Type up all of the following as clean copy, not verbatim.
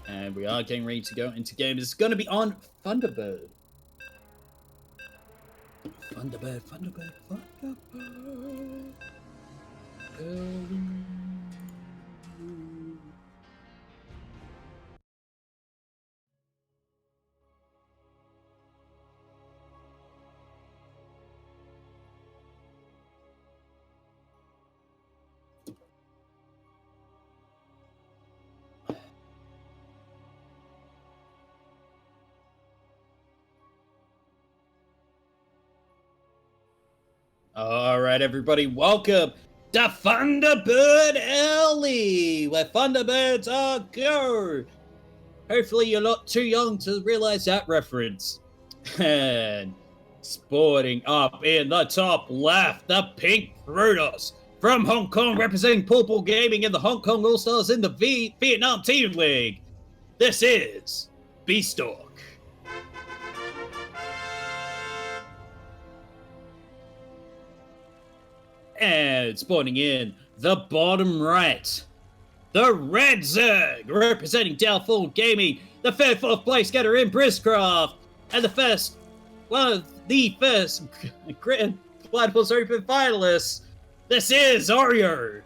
And we are getting ready to go into game. It's going to be on Thunderbird. Thunderbird, Thunderbird, Thunderbird. All right, everybody, welcome to Thunderbird Alley, where Thunderbirds are go. Hopefully, you're not too young to realize that reference. And sporting up in the top left, the Pink Brutus from Hong Kong, representing Purple Gaming and the Hong Kong All Stars in the Vietnam Team League. This is Beastalk. And spawning in the bottom right, the Red Zerg, representing Downfall Gaming, the third, fourth place getter in Briscraft, and the first Grand Platypus Open finalists. This is Oreo.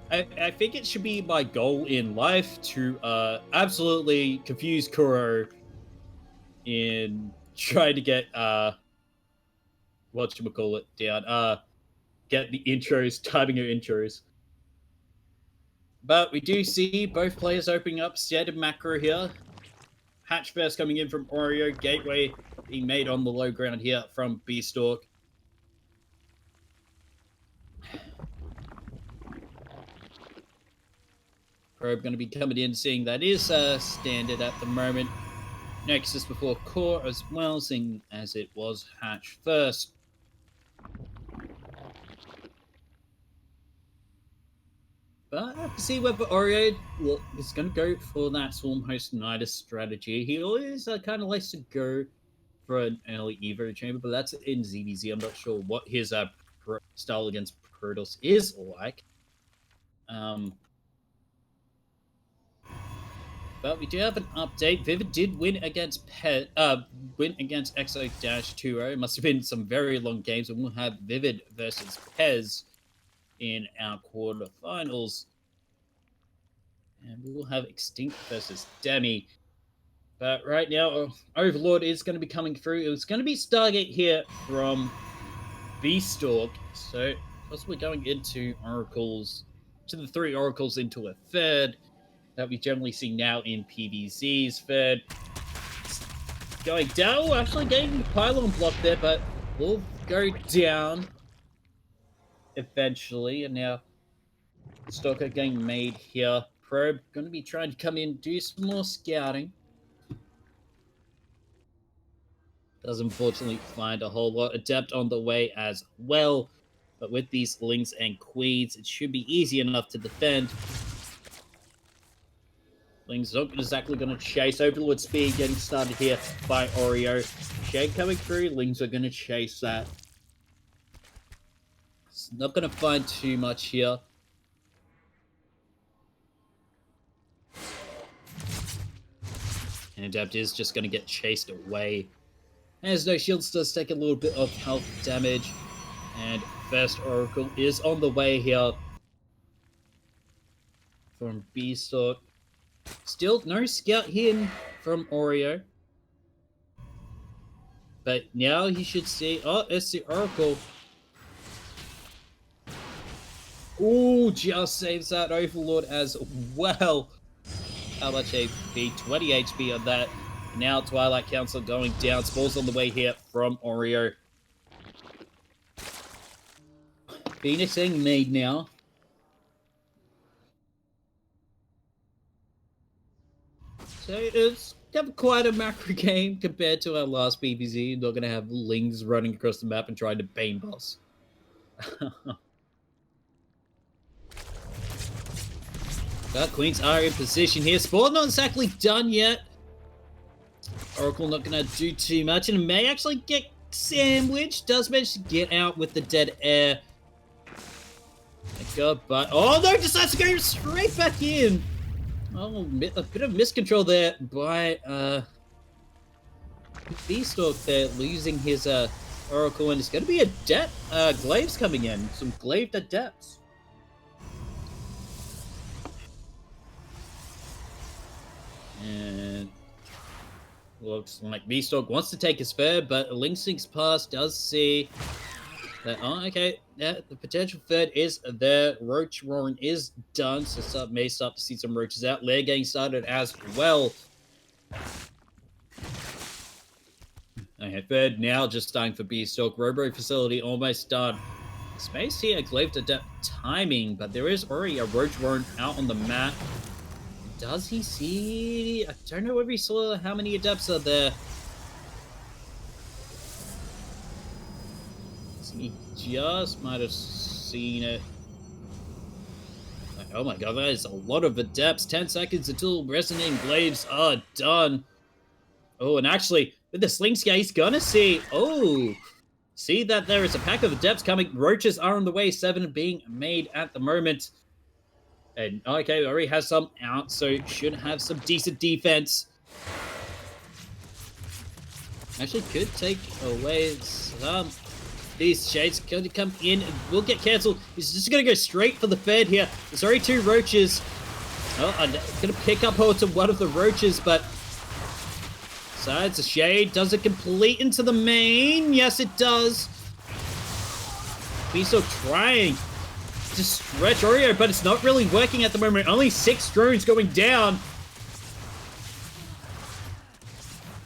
I think it should be my goal in life to absolutely confuse Kuro in trying to get whatchamacallit down, get the intros, timing of intros. But we do see both players opening up standard macro here. Hatch first coming in from Oreo, gateway being made on the low ground here from Beastalk. Probe going to be coming in, seeing that is standard at the moment. Nexus before core as well, seeing as it was Hatch first. But I have to see whether Oreo is going to go for that Swarm Host Nidus strategy. He always kind of likes to go for an early Evo chamber, but that's in ZDZ. I'm not sure what his style against Protoss is like. But we do have an update. Vivid did win against Exo-2O. It must have been some very long games, and we'll have Vivid versus Pez in our quarterfinals. And we will have Extinct versus Demi. But right now, Overlord is going to be coming through. It was going to be Stargate here from Beastalk. So possibly going into Oracles, to the 3 Oracles into a third that we generally see now in PvZs. Third going down. Oh, actually getting the pylon block there, but we'll go down eventually. And now Stalker getting made here. Probe going to be trying to come in, do some more scouting. Does unfortunately find a whole lot. Adept on the way as well. But with these Lings and Queens, it should be easy enough to defend. Lings not exactly going to chase. Overlord speed getting started here by Oreo. Shade coming through. Lings are going to chase that. It's not going to find too much here. And Adept is just going to get chased away. As no shields does take a little bit of health damage. And first Oracle is on the way here from Beastalk. Still no scout here from Oreo. But now he should see... Oh, it's the Oracle. Ooh, just saves that Overlord as well. How much HP? 20 HP on that. Now Twilight Council going down. Spalls on the way here from Oreo. Phoenix getting made now. So it's quite a macro game compared to our last PvZ. Not going to have Lings running across the map and trying to Bane boss. But Queens are in position here. Spawn not exactly done yet. Oracle not going to do too much, and may actually get sandwiched. Does manage to get out with the dead air. God, but oh no, decides to go straight back in. Oh, a bit of miscontrol there by Beastalk there, losing his Oracle, and it's going to be glaives coming in, some glaved adepts. And looks like Beastalk wants to take his third, but Link Sync's pass does see that, oh, okay, yeah, the potential third is there. Roach Roaring is done, so may start to see some roaches out. Lair getting started as well. Okay, third now just starting for Beastalk. Robo Facility almost done. Space here, Glaive Adept timing, but there is already a Roach Roaring out on the map. Does he see? I don't know if he saw how many adepts are there. He just might have seen it. Oh my god, that is a lot of adepts. 10 seconds until Resonating Glaives are done. Oh, and actually, with the Sling Scale, he's gonna see. Oh, see that there is a pack of adepts coming. Roaches are on the way. 7 being made at the moment. And okay, already has some out, so should have some decent defense. Actually, could take away some. These shades going to come in and will get cancelled. He's just going to go straight for the third here. There's already 2 roaches. Oh, I'm going to pick up onto one of the roaches, but besides the shade, does it complete into the main? Yes, it does. He's still trying to stretch Oreo, but it's not really working at the moment. Only 6 drones going down.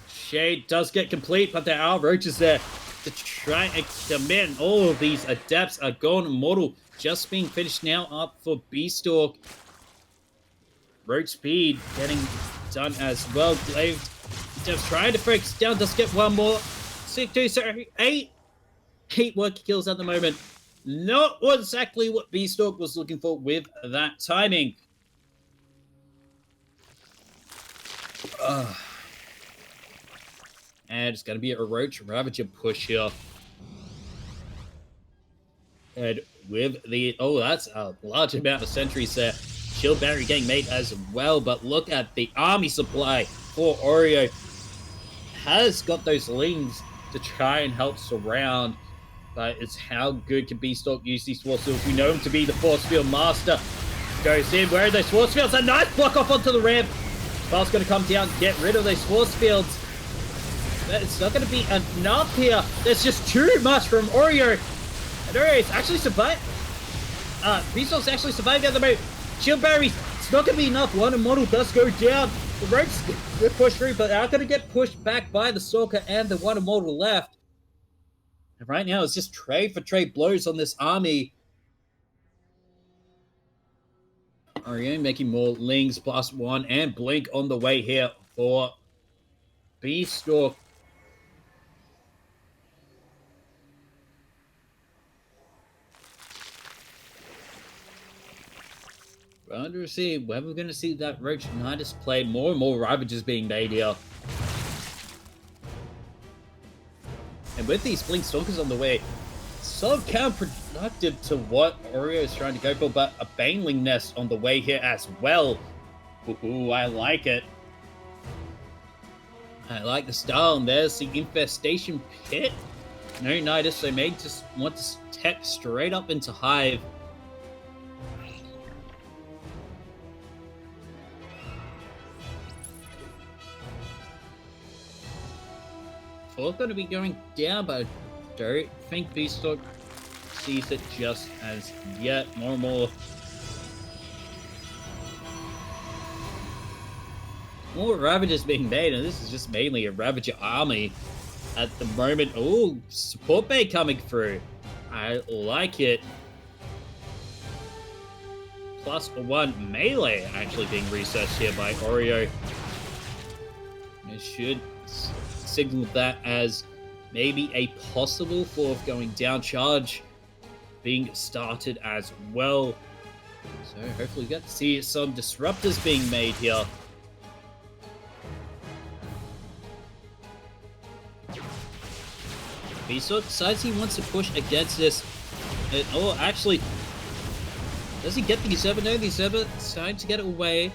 Shade does get complete, but there are roaches there to try and come in. All of these adepts are gone mortal. Just being finished now up for Beastalk. Roach speed getting done as well. Glaive adepts trying to focus down. Does get one more. 6, 2, sorry, 8. 8 working kills at the moment. Not exactly what Beastalk was looking for with that timing. And it's going to be a Roach Ravager push here. And with the... Oh, that's a large amount of sentries there. Shield Barrier getting made as well. But look at the army supply for Oreo. Has got those lings to try and help surround. But it's how good can Beastalk use these force fields. We know him to be the force field master. Goes in. Where are those force fields? A nice block off onto the ramp. Ball's going to come down, get rid of those force fields. It's not going to be enough here. There's just too much from Oreo. And Oreo's actually survived. Beastalk's actually survived at the moment. Shield Barriers, it's not going to be enough. One Immortal does go down. The Roaches get pushed through, but are going to get pushed back by the Stalker and the one Immortal left. And right now, it's just trade for trade blows on this army. Oreo making more Lings +1 and Blink on the way here for Beastalk. We're going to see when we're going to see that Roach Knightus played. More and more Ravages being made here. And with these Blink Stalkers on the way, sort of counterproductive to what Oreo is trying to go for, but a Baneling Nest on the way here as well. Ooh, I like it. I like the style, and there's the Infestation Pit. No Nidus, so may just want to step straight up into Hive. Fourth going to be going down, but I don't think Beastalk sees it just as yet. More and more Ravages being made, and this is just mainly a Ravager army at the moment. Oh, support bay coming through. I like it. +1 melee actually being researched here by Oreo. It should signal that as maybe a possible fourth going down charge being started as well. So hopefully we get to see some disruptors being made here. Beastalk decides he wants to push against this. Actually, Does he get the usurper? No, the usurper trying to get it away.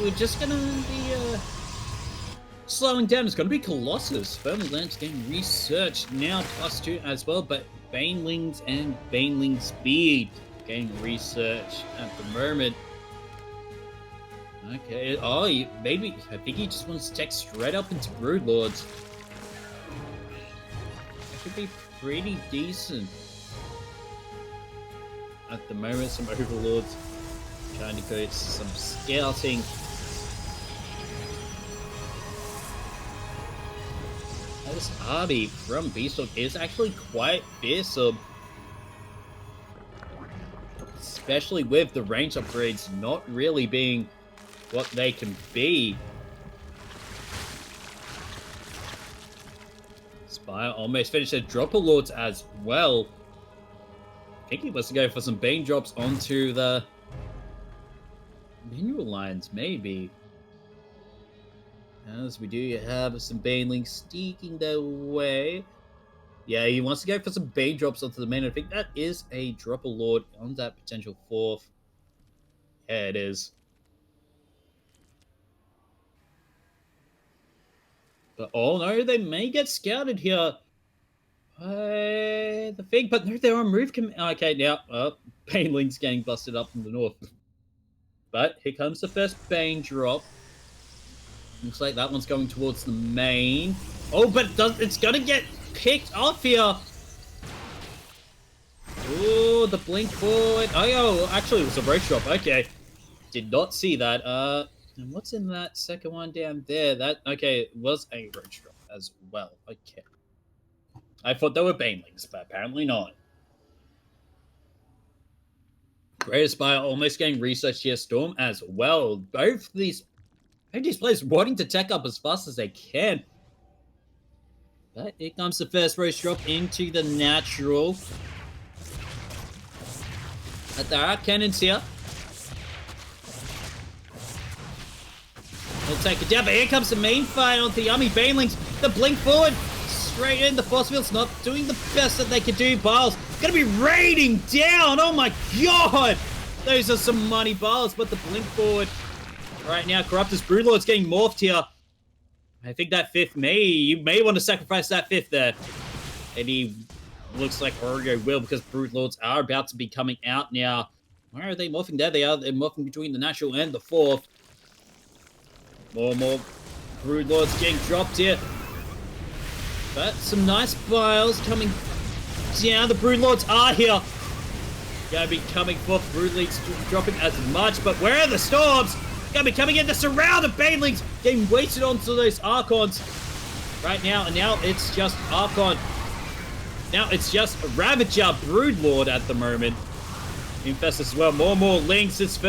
We're just gonna be slowing down. It's gonna be Colossus. Firmly lands getting researched now, +2 as well, but Banelings and Baneling Speed getting researched at the moment. Okay, oh, maybe, I think he just wants to take straight up into Broodlords. That should be pretty decent. At the moment, some Overlords trying to go some scouting. This army from Beastalk is actually quite fearsome. Especially with the range upgrades not really being what they can be. Spire almost finished their Dropper Lords as well. I think he wants to go for some Bane drops onto the Mineral Lines, maybe. As we do have some Banelings sneaking their way. Yeah, he wants to go for some Bane drops onto the main. I think that is a Dropper Lord on that potential 4th. Yeah, it is. But oh no, they may get scouted here. The thing, but no, they're on move. Okay, now, Banelings getting busted up from the north. But here comes the first Bane drop. Looks like that one's going towards the main. Oh, but it's gonna get picked off here. Oh, the blink forward. Oh, actually, it was a roach drop. Okay, did not see that. And what's in that second one down there? Okay, it was a roach drop as well. Okay, I thought they were Banelings, but apparently not. Great Aspire almost getting researched here. Storm as well. Both these players wanting to tech up as fast as they can. But here comes the first roach drop into the natural. But there are cannons here. We'll take it down, but here comes the main fight on the Yummy Banelings. The blink forward, straight in. The force field's not doing the best that they could do. Biles gonna be raining down. Oh my god! Those are some money Biles, but the blink forward right now, Corruptus Broodlord's getting morphed here. I think that 5th you may want to sacrifice that 5th there. And he looks like Oreo will, because Broodlords are about to be coming out now. Where are they morphing? There they are. They're morphing between the natural and the 4th. More Broodlords getting dropped here. But some nice Biles coming down. The Broodlords are here. Gonna be coming forth. Broodlords dropping as much, but where are the Storms? Gonna be coming in to surround the Banelings, getting weighted onto those Archons right now, and now it's just Archon. Now it's just Ravager Broodlord at the moment. Infest as well. More links. It's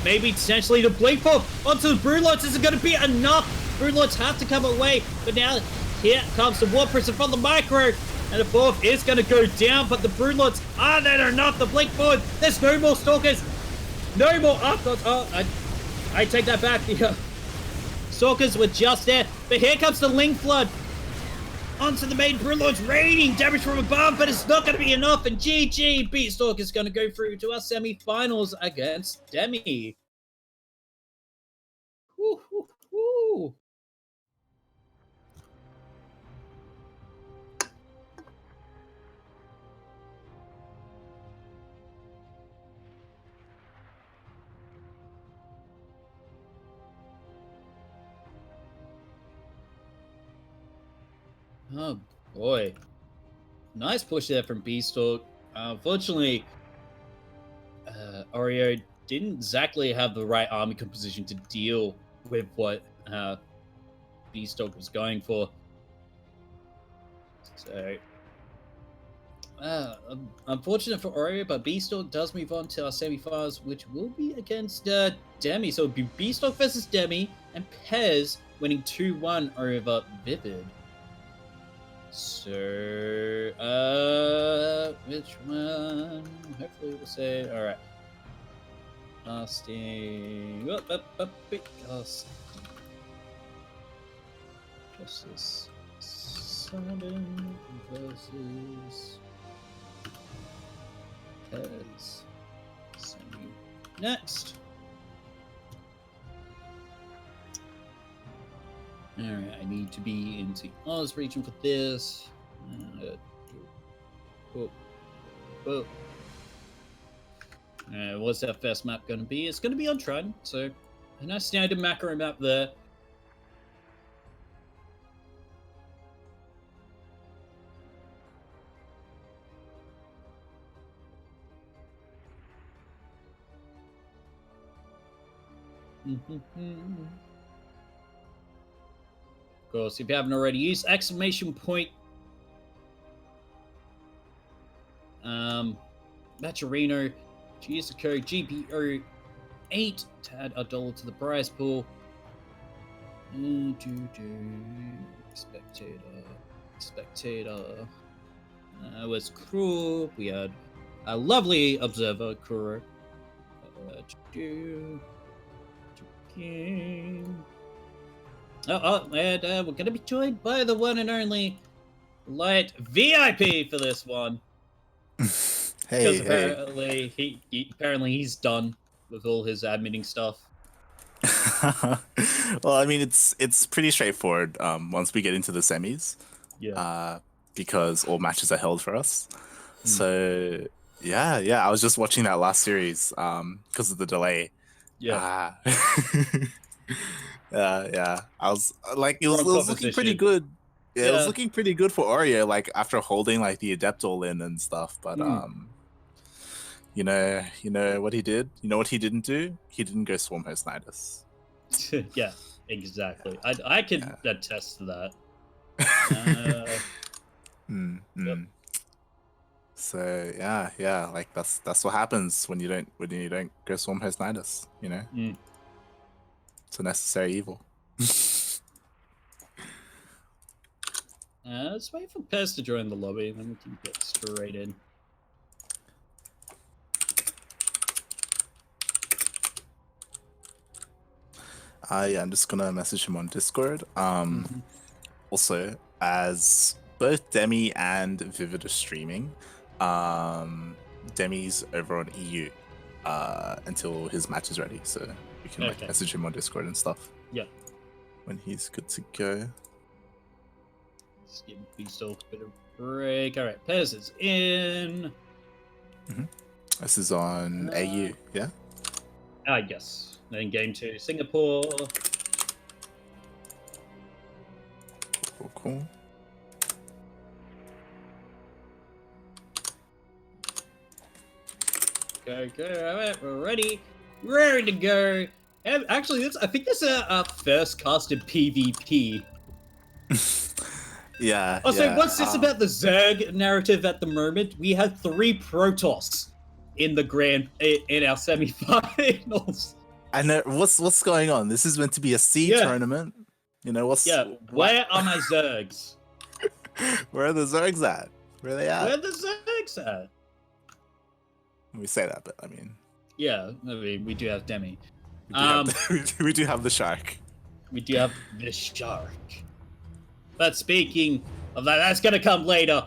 maybe potentially the blink form onto the Broodlords. Is it going to be enough? Broodlords have to come away, but now here comes the War Prison from the micro, and the 4th is going to go down, but the Broodlords are there enough. The blink forward. There's no more Stalkers. No more Archons. Oh, I take that back. The Stalkers were just there. But here comes the Ling Flood. Onto the main. Broodlords raining damage from above, but it's not going to be enough. And GG. Beatstalk is going to go through to our semi-finals against Demi. Woo, woo, woo. Oh boy. Nice push there from Beanstalk. Unfortunately, Oreo didn't exactly have the right army composition to deal with what Beanstalk was going for. So, unfortunate for Oreo, but Beanstalk does move on to our semi-finals, which will be against Demi. So it'll be Beanstalk versus Demi, and Pez winning 2-1 over Vivid. So, which one? Hopefully we'll say. All right. Casting. Cast. Justice. Sudden versus. Pez. Next. Alright, I need to be into Oz region for this. What's our first map going to be? It's going to be on Trident, so a nice standard macro map there. Of course, if you haven't already used exclamation point Maturino to use the code GPO8 to add $1 to the prize pool. Spectator. Was Crew. We had a lovely observer, Kuro. And we're going to be joined by the one and only Light VIP for this one. Hey, apparently he's done with all his admitting stuff. Well, I mean, it's pretty straightforward once we get into the semis. Yeah. Because all matches are held for us. So yeah, I was just watching that last series because of the delay. Yeah. Yeah. I was like, it was looking pretty good. Yeah, it was looking pretty good for Oreo, like after holding like the Adept all in and stuff. But you know what he did? You know what he didn't do? He didn't go Swarm Host Nidus. Yeah, exactly. I can attest to that. Yep. So yeah, like that's what happens when you don't go Swarm Host Nidus, you know? It's a necessary evil. Let's wait for Pez to join the lobby, and then we can get straight in. Yeah, I'm just gonna message him on Discord. Also, as both Demi and Vivid are streaming, Demi's over on EU until his match is ready, so we can like message him on Discord and stuff. Yeah. When he's good to go. Let's give Beastalk a bit of break. All right, Pez is in. This is on AU, yeah? Yes. Then game 2, Singapore. Cool. Go. All right, we're ready to go. And actually, I think this is our first casted PvP. Yeah. Also, what's this about the Zerg narrative at the moment? We had 3 Protoss in our semi-finals. I know what's going on. This is meant to be a C tournament. You know what's? Yeah. Where are my Zergs? Where are the Zergs at? Where are they at? Where are the Zergs at? We say that, but I mean. Yeah, I mean we do have Demi. We do have the shark. We do have the shark. But speaking of that, that's gonna come later.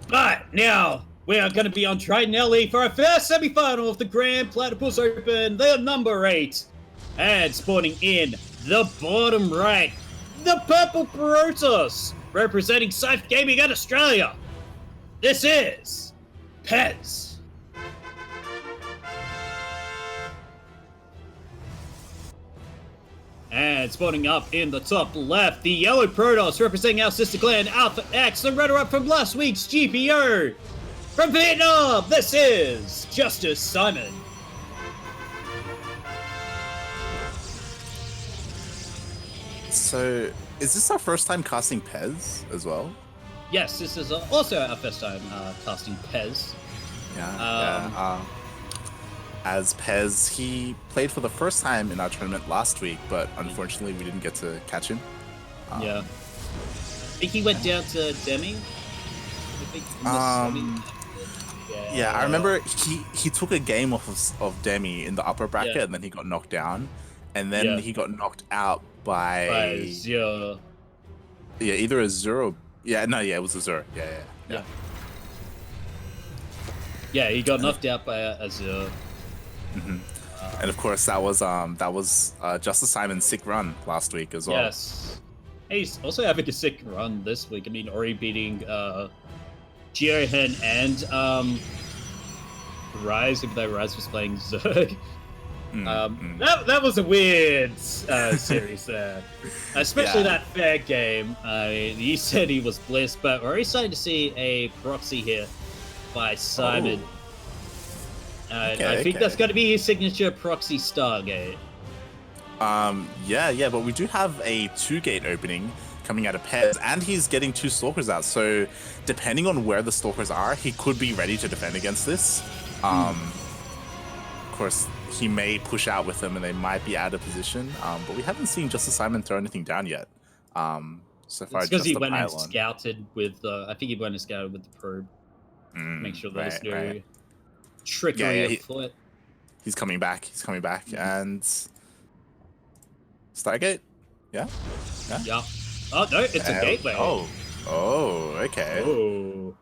But now we are gonna be on Trident LE for our first semi-final of the Grand Platypus Open, the number 8. And spawning in the bottom right, the purple Protoss, representing Scythe Gaming and Australia. This is Pez. And spawning up in the top left, the yellow Protoss representing our sister clan Alpha X, the runner-up from last week's GPO. From Vietnam, this is Justice Simon. So, is this our first time casting Pez as well? Yes, this is also our first time casting Pez. As Pez, he played for the first time in our tournament last week, but unfortunately we didn't get to catch him. I think he went down to Demi. Yeah, I remember he took a game off of Demi in the upper bracket, and then he got knocked down, and then he got knocked out by Zero. Yeah, either a Zero. Yeah, no, yeah, it was a Zero. Yeah. Yeah, he got knocked out by a Zero. And of course, that was Justice Simon's sick run last week as well. Yes, he's also having a sick run this week. I mean, already beating Geohen and Rise, even though Rise was playing Zerg. That was a weird series there, especially that fair game. I mean, you said he was Bliss, but we're already starting to see a proxy here by Simon. I think that's going to be his signature proxy Stargate. Yeah, but we do have a 2-gate opening coming out of Pez, and he's getting 2 Stalkers out, so depending on where the Stalkers are, he could be ready to defend against this. Of course, he may push out with them and they might be out of position, but we haven't seen Justice Simon throw anything down yet. So far, it's because he went and scouted with, I think he went and scouted with the probe. Make sure there's no trickery afoot. He's coming back, and Stargate? Yeah? Oh, no, it's a gateway. Oh, okay. Oh.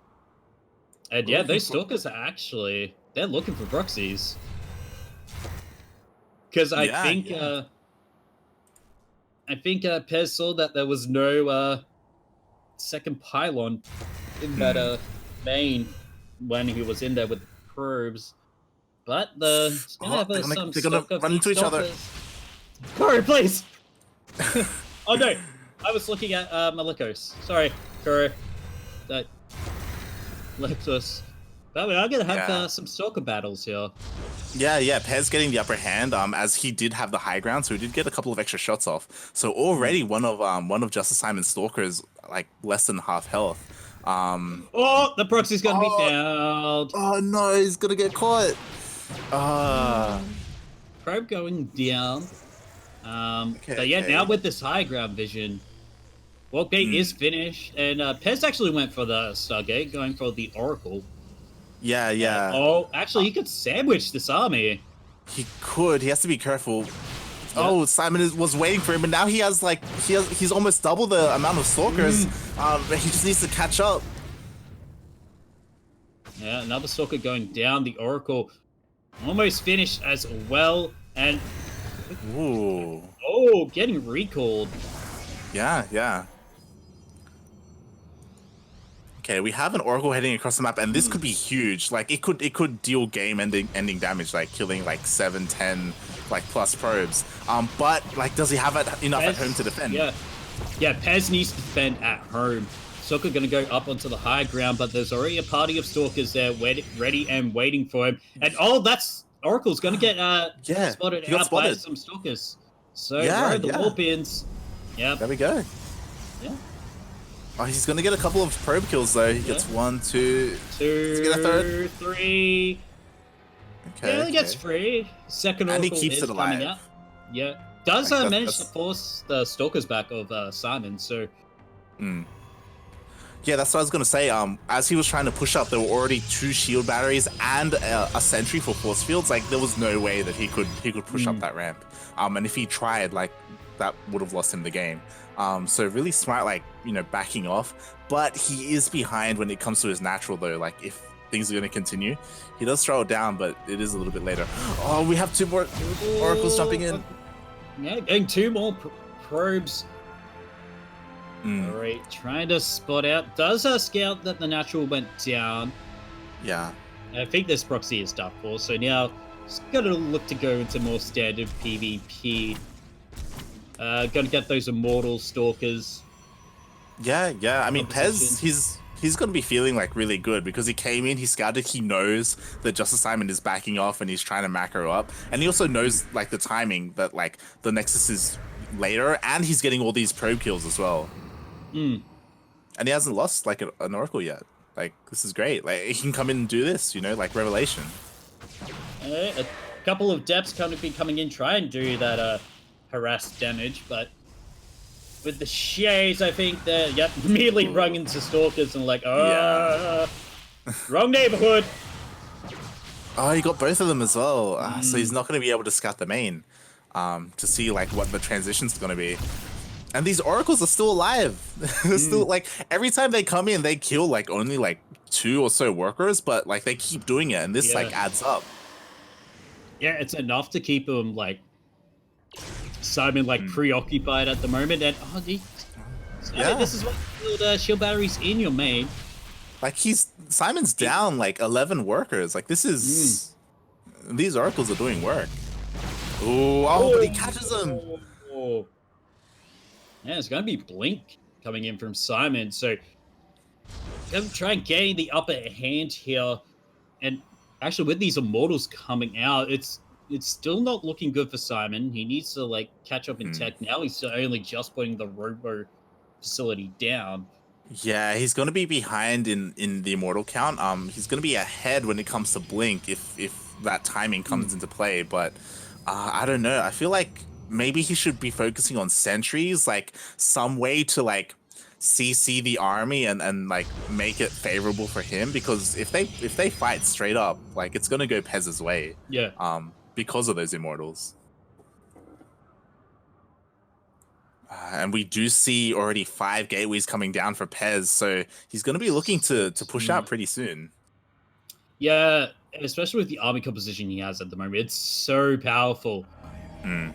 And yeah, those Stalkers are actually, they're looking for proxies. Because I think Pez saw that there was no second pylon in that main when he was in there with the probes. But they're gonna run into each other. Corey, please! Oh no, I was looking at Malikos. Sorry, Corey. Lexus. But we are gonna have some Stalker battles here. Yeah, Pez getting the upper hand, as he did have the high ground, so he did get a couple of extra shots off. So already one of Justice Simon's Stalkers like less than half health. Oh, the proxy's gonna be down. Oh no, he's gonna get caught. Probe going down. But yeah, now with this high ground vision, Walk Gate is finished, and Pez actually went for the Stargate, going for the Oracle. Yeah. Oh, actually, he could sandwich this army. He could. He has to be careful. Oh, Simon was waiting for him, and now he has he's almost double the amount of Stalkers. But he just needs to catch up. Yeah, another Stalker going down. The Oracle almost finished as well, and getting recalled. Yeah. Okay, we have an Oracle heading across the map, and this could be huge. Like it could deal game-ending damage, like killing like 7, 10 plus probes. But like, does he have enough at home to defend? Yeah, Pez needs to defend at home. Stalker gonna go up onto the high ground, but there's already a party of Stalkers there, ready and waiting for him. And that's Oracle's gonna get spotted out by some Stalkers. So the warp ins. Yeah, there we go. Yeah. Oh, he's gonna get a couple of probe kills though. He gets 1, 2, let's get a third, 3. Okay, he only gets 3. Second Oracle, and he keeps it alive. Coming out. Yeah, does manage to force the Stalkers back of Simon. So. Yeah, that's what I was gonna say. As he was trying to push up, there were already 2 shield batteries and a sentry for force fields. Like there was no way that he could push up that ramp. And if he tried, like that would have lost him the game. So really smart, backing off. But he is behind when it comes to his natural though. Like if things are gonna continue, he does throw it down, but it is a little bit later. Oh, we have 2 more Oracles jumping in. Yeah, getting 2 more probes. Alright, trying to spot out. Does scout that the natural went down? Yeah. I think this proxy is done for, so now it's gonna look to go into more standard PvP. Gonna get those immortal Stalkers. Yeah. I mean, Pez, he's gonna be feeling like really good because he came in, he scouted, he knows that Justice Simon is backing off and he's trying to macro up, and he also knows like the timing that like the Nexus is later, and he's getting all these probe kills as well. And he hasn't lost like an Oracle yet. Like this is great. Like he can come in and do this, like Revelation. A couple of depths coming in, try and do that harass damage, but with the shades, I think they're immediately rung into Stalkers and wrong neighborhood. Oh, he got both of them as well. So he's not going to be able to scout the main to see like what the transition's going to be. And these oracles are still alive. They're still like every time they come in, they kill like only like 2 or so workers, but like they keep doing it, and this like adds up. Yeah, it's enough to keep him like Simon like preoccupied at the moment. And this is what shield batteries in your main. Like Simon's down like 11 workers. Like this is these oracles are doing work. Oh, but he catches them. Yeah, it's gonna be Blink coming in from Simon. So gonna try and gain the upper hand here. And actually with these immortals coming out, it's still not looking good for Simon. He needs to like catch up in tech now. He's only just putting the robo facility down. Yeah, he's gonna be behind in the immortal count. He's gonna be ahead when it comes to Blink if that timing comes into play. But I don't know. I feel like maybe he should be focusing on sentries, like some way to like CC the army and like make it favorable for him. Because if they fight straight up, like it's gonna go Pez's way. Yeah. Because of those immortals. And we do see already 5 gateways coming down for Pez, so he's going to be looking to push out pretty soon. Yeah, especially with the army composition he has at the moment. It's so powerful. And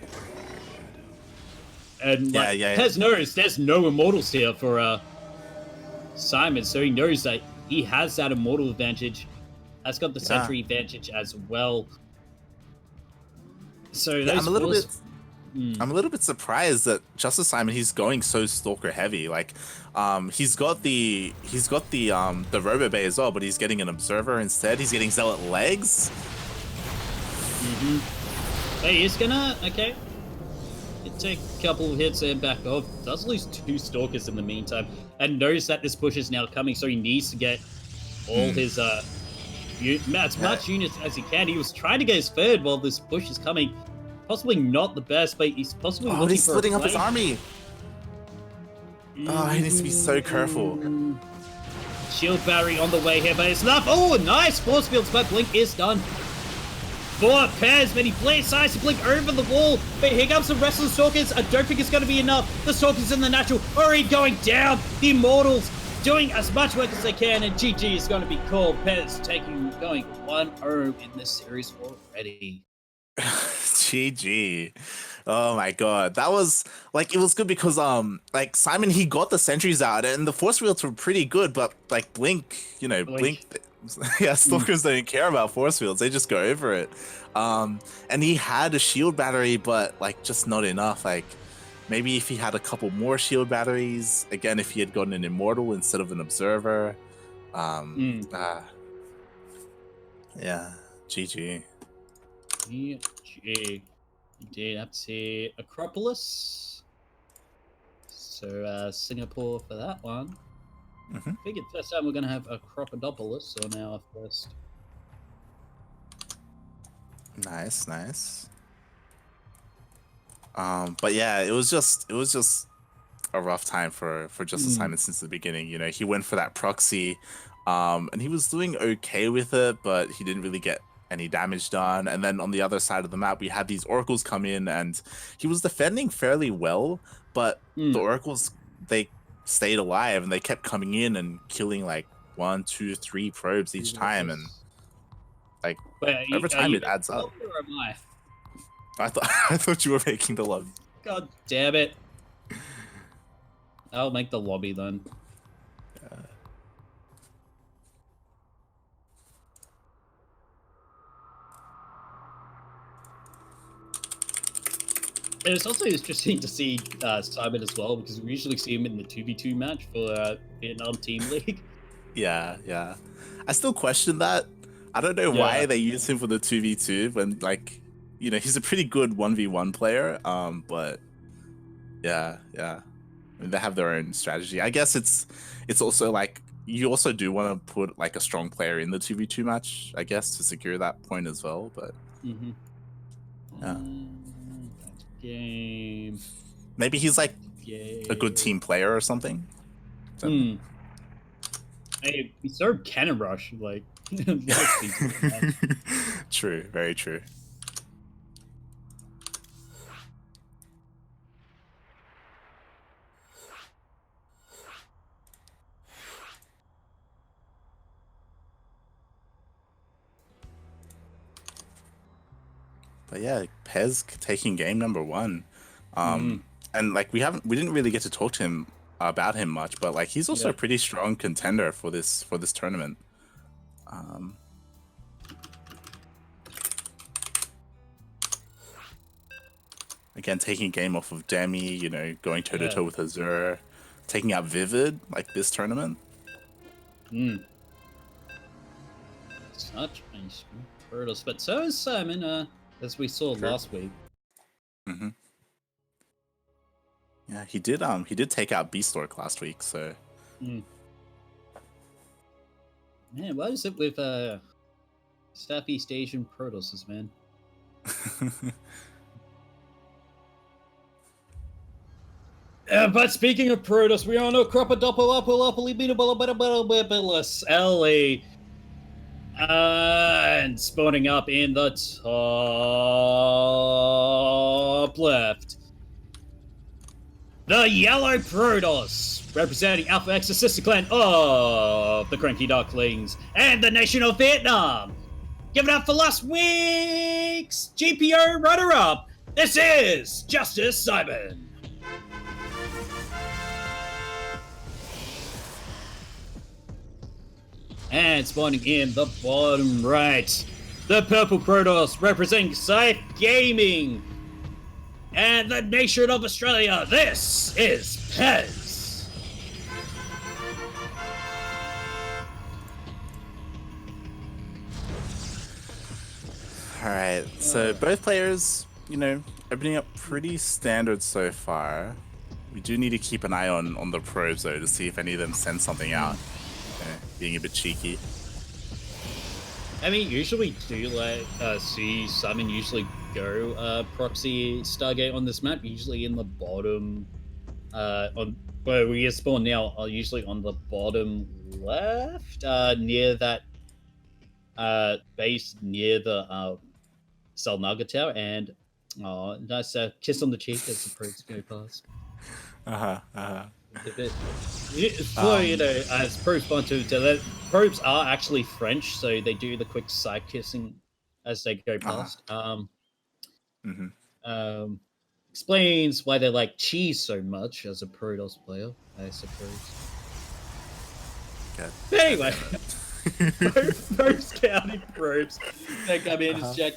like, Pez knows there's no immortals here for Simon, so he knows that he has that immortal advantage. That's got the sentry advantage as well. So I'm a little bit surprised that Justice Simon, he's going so stalker heavy. Like he's got the Robo Bay as well, but he's getting an observer instead. He's getting Zealot legs. Hey, he's gonna take a couple of hits and back off. Does lose 2 stalkers in the meantime, and knows that this push is now coming, so he needs to get all his as much units as he can. He was trying to get his third while this push is coming. Possibly not the best, but he's possibly looking he's for splitting up his army. Oh, he needs to be so careful. Shield battery on the way here, but it's enough. Oh, nice force fields, but Blink is done. For Pez, but he decides to Blink over the wall. But here comes the rest of the Stalkers. I don't think it's going to be enough. The Stalkers in the natural already going down. The Immortals doing as much work as they can, and GG is going to be called. Pez going 1-0 in this series already. GG. Oh my god. That was like, it was good because like Simon, he got the sentries out and the force fields were pretty good, but like Blink, Stalkers don't care about force fields, they just go over it. And he had a shield battery, but like just not enough. Like maybe if he had a couple more shield batteries, again, if he had gotten an immortal instead of an observer. Yeah, GG. GG. Indeed, have to see Acropolis. So Singapore for that one. I figured first time we're going to have Acropolis on our first. Nice. But yeah, it was just a rough time for Justice Simon since the beginning. You know, he went for that proxy, and he was doing okay with it, but he didn't really get any damage done. And then on the other side of the map, we had these oracles come in, and he was defending fairly well, but the oracles, they stayed alive and they kept coming in and killing like 1, 2, 3 probes each time, and like over time it adds up. Or am I thought you were making the lobby. God damn it! I'll make the lobby then. And it's also interesting to see Simon as well, because we usually see him in the 2v2 match for Vietnam Team League. Yeah. I still question that. I don't know why they use him for the 2v2 when, like, you know, he's a pretty good 1v1 player. But yeah. I mean, they have their own strategy. I guess it's also like, you also do want to put like a strong player in the 2v2 match, I guess, to secure that point as well. But yeah. Game. Maybe he's like a good team player or something. So. Hey, we served Cannon Rush, like. True, very true. But yeah, Pez taking game number 1. And like we didn't really get to talk to him about him much, but like he's also a pretty strong contender for this tournament. Again, taking game off of Demi, you know, going toe to toe with Azure, taking out Vivid like this tournament. Such a strong Protoss, but so is Simon, as we saw last week. Yeah, he did take out Beastork last week, so. Man, what is it with Southeast Asian Protosses, man? But speaking of Protoss, we all know Crocodopolopolis LA. And spawning up in the top left. The Yellow Protoss, representing Alpha X's sister clan of the CranKy Ducklings and the nation of Vietnam. Give it up for last week's GPO runner-up. This is Justice Simon. And spawning in the bottom right, the Purple Protoss, representing Scythe Gaming and the nation of Australia. This is Pez. Alright, so both players, you know, opening up pretty standard so far. We do need to keep an eye on the probes though to see if any of them send something out. Being a bit cheeky. I mean, usually do like see Simon usually go proxy Stargate on this map. Usually in the bottom, on where we spawn now, are usually on the bottom left, near that base near the Salnaga Tower, and nice kiss on the cheek as the probes go past. For you know, as probes want to that probes are actually French, so they do the quick side kissing as they go past. Explains why they like cheese so much as a Protoss player, I suppose. Good. Anyway, those counting probes that come in and check,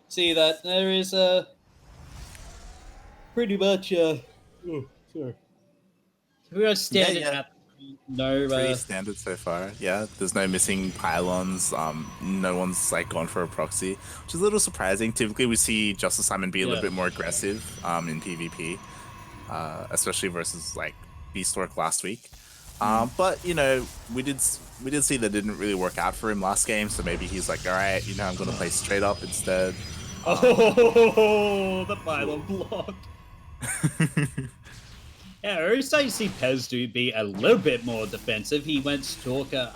see that there is pretty much sorry. We are standing at no pretty standard so far. Yeah, there's no missing pylons. No one's like gone for a proxy, which is a little surprising. Typically, we see Justice Simon be a little bit more aggressive in PvP, especially versus like Beastork last week. But you know, we did see that didn't really work out for him last game, so maybe he's like, all right, you know, I'm gonna play straight up instead. The pylon block. Yeah, we're starting to see Pez do be a little bit more defensive. He went Stalker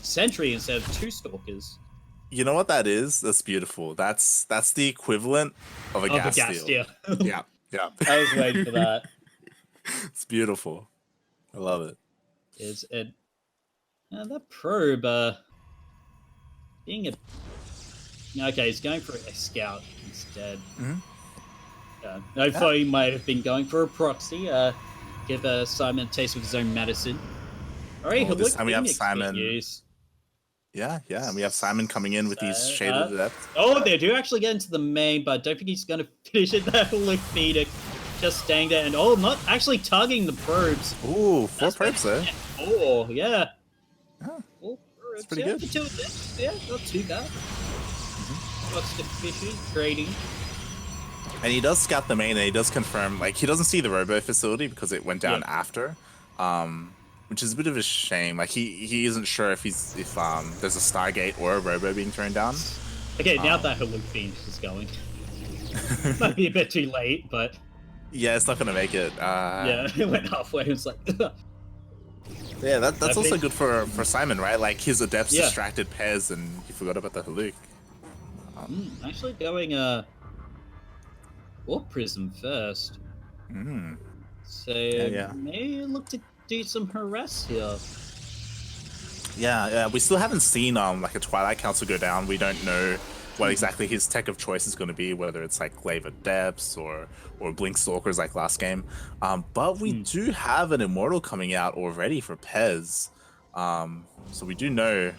Sentry instead of 2 Stalkers. You know what that is? That's beautiful. That's the equivalent of a gas steal. Yeah. I was waiting for that. It's beautiful. I love it. Is it that probe being a okay, he's going for a scout instead. I thought he might have been going for a proxy. Give Simon a taste of his own medicine. All right, this time we have Simon. Yeah, and we have Simon coming in with these shaded depth. Oh, they do actually get into the main, but I don't think he's going to finish it. That look Phoenix just staying there and not actually tugging the probes. Ooh, 4 probes there. Oh, yeah. It's pretty good. Yeah, not too bad. What's the fishy trading? And he does scout the main, and he does confirm, like, he doesn't see the robo facility because it went down after, which is a bit of a shame. Like, he isn't sure if there's a Stargate or a robo being turned down. Okay, now that Haluk Phoenix is going. Might be a bit too late, but... Yeah, it's not going to make it. Yeah, it went halfway, it was like... Yeah, that's also good for Simon, right? Like his adepts distracted Pez and he forgot about the Haluk. Actually going Warp Prism first. So may look to do some harass here. Yeah, we still haven't seen like a Twilight Council go down. We don't know what exactly his tech of choice is going to be, whether it's like Glaive Adepts or Blink Stalkers like last game. But we do have an Immortal coming out already for Pez. So we do know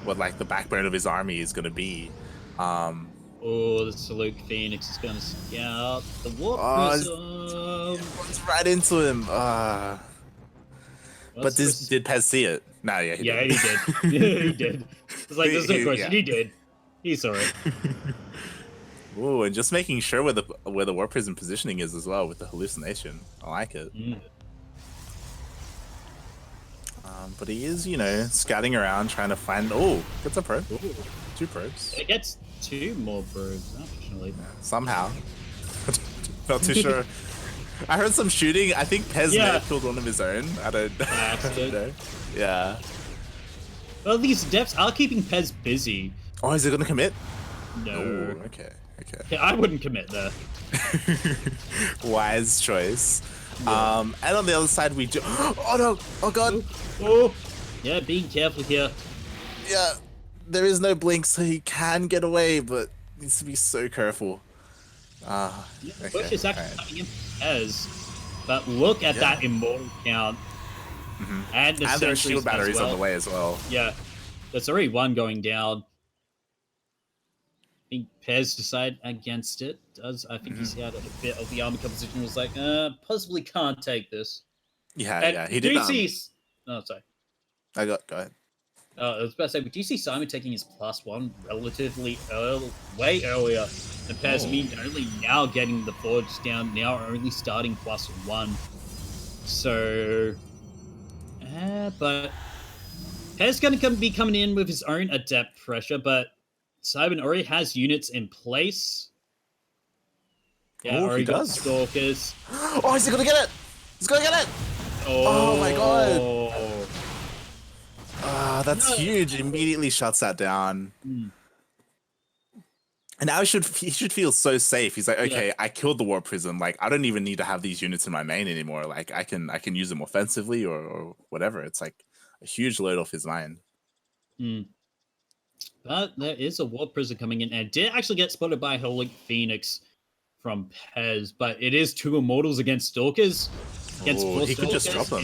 what like the backbone of his army is going to be. Oh, the Salute Phoenix is going to scout the Warp Prism. Runs right into him. But did Pez see it? No, yeah, he did. He did. He did. It's like, there's no question. He did. He saw it. Ooh, and just making sure where the Warp Prism positioning is as well with the hallucination. I like it. But he is, you know, scouting around trying to find. Oh, gets a probe. Ooh, 2 probes. It gets 2 more probes, actually. Somehow. Not too sure. I heard some shooting. I think Pez may have killed one of his own. I don't know. Yeah. Well, these adepts are keeping Pez busy. Oh, is it going to commit? No. Ooh, okay. Yeah, I wouldn't commit there. Wise choice. Yeah. And on the other side, we do. Oh no! Oh god! Oh. Yeah, being careful here. Yeah, there is no blink, so he can get away, but needs to be so careful. Which is actually coming in Pez, but look at that Immortal count. And there are shield batteries on the way as well. Yeah, there's already 1 going down. I think Pez decided against it. I think he's out of a bit of the armor composition. Was like, possibly can't take this. Yeah, he did. Oh, sorry. Go ahead. I was about to say, but do you see Simon taking his +1 relatively way earlier than Pez? Me only now getting the forge down, now only starting +1. So, but Pez going to be coming in with his own adept pressure, but Simon already has units in place. Yeah, already got Stalkers. Oh, is he going to get it? He's going to get it! Oh my god! That's huge. Immediately shuts that down. And now he should feel so safe. He's like, okay, I killed the Warp Prism. Like, I don't even need to have these units in my main anymore. Like, I can use them offensively or whatever. It's like a huge load off his mind. But there is a Warp Prism coming in, and it did actually get spotted by Holy Phoenix from Pez, but it is 2 Immortals against Stalkers. Against 4 he Stalkers. Could just drop them.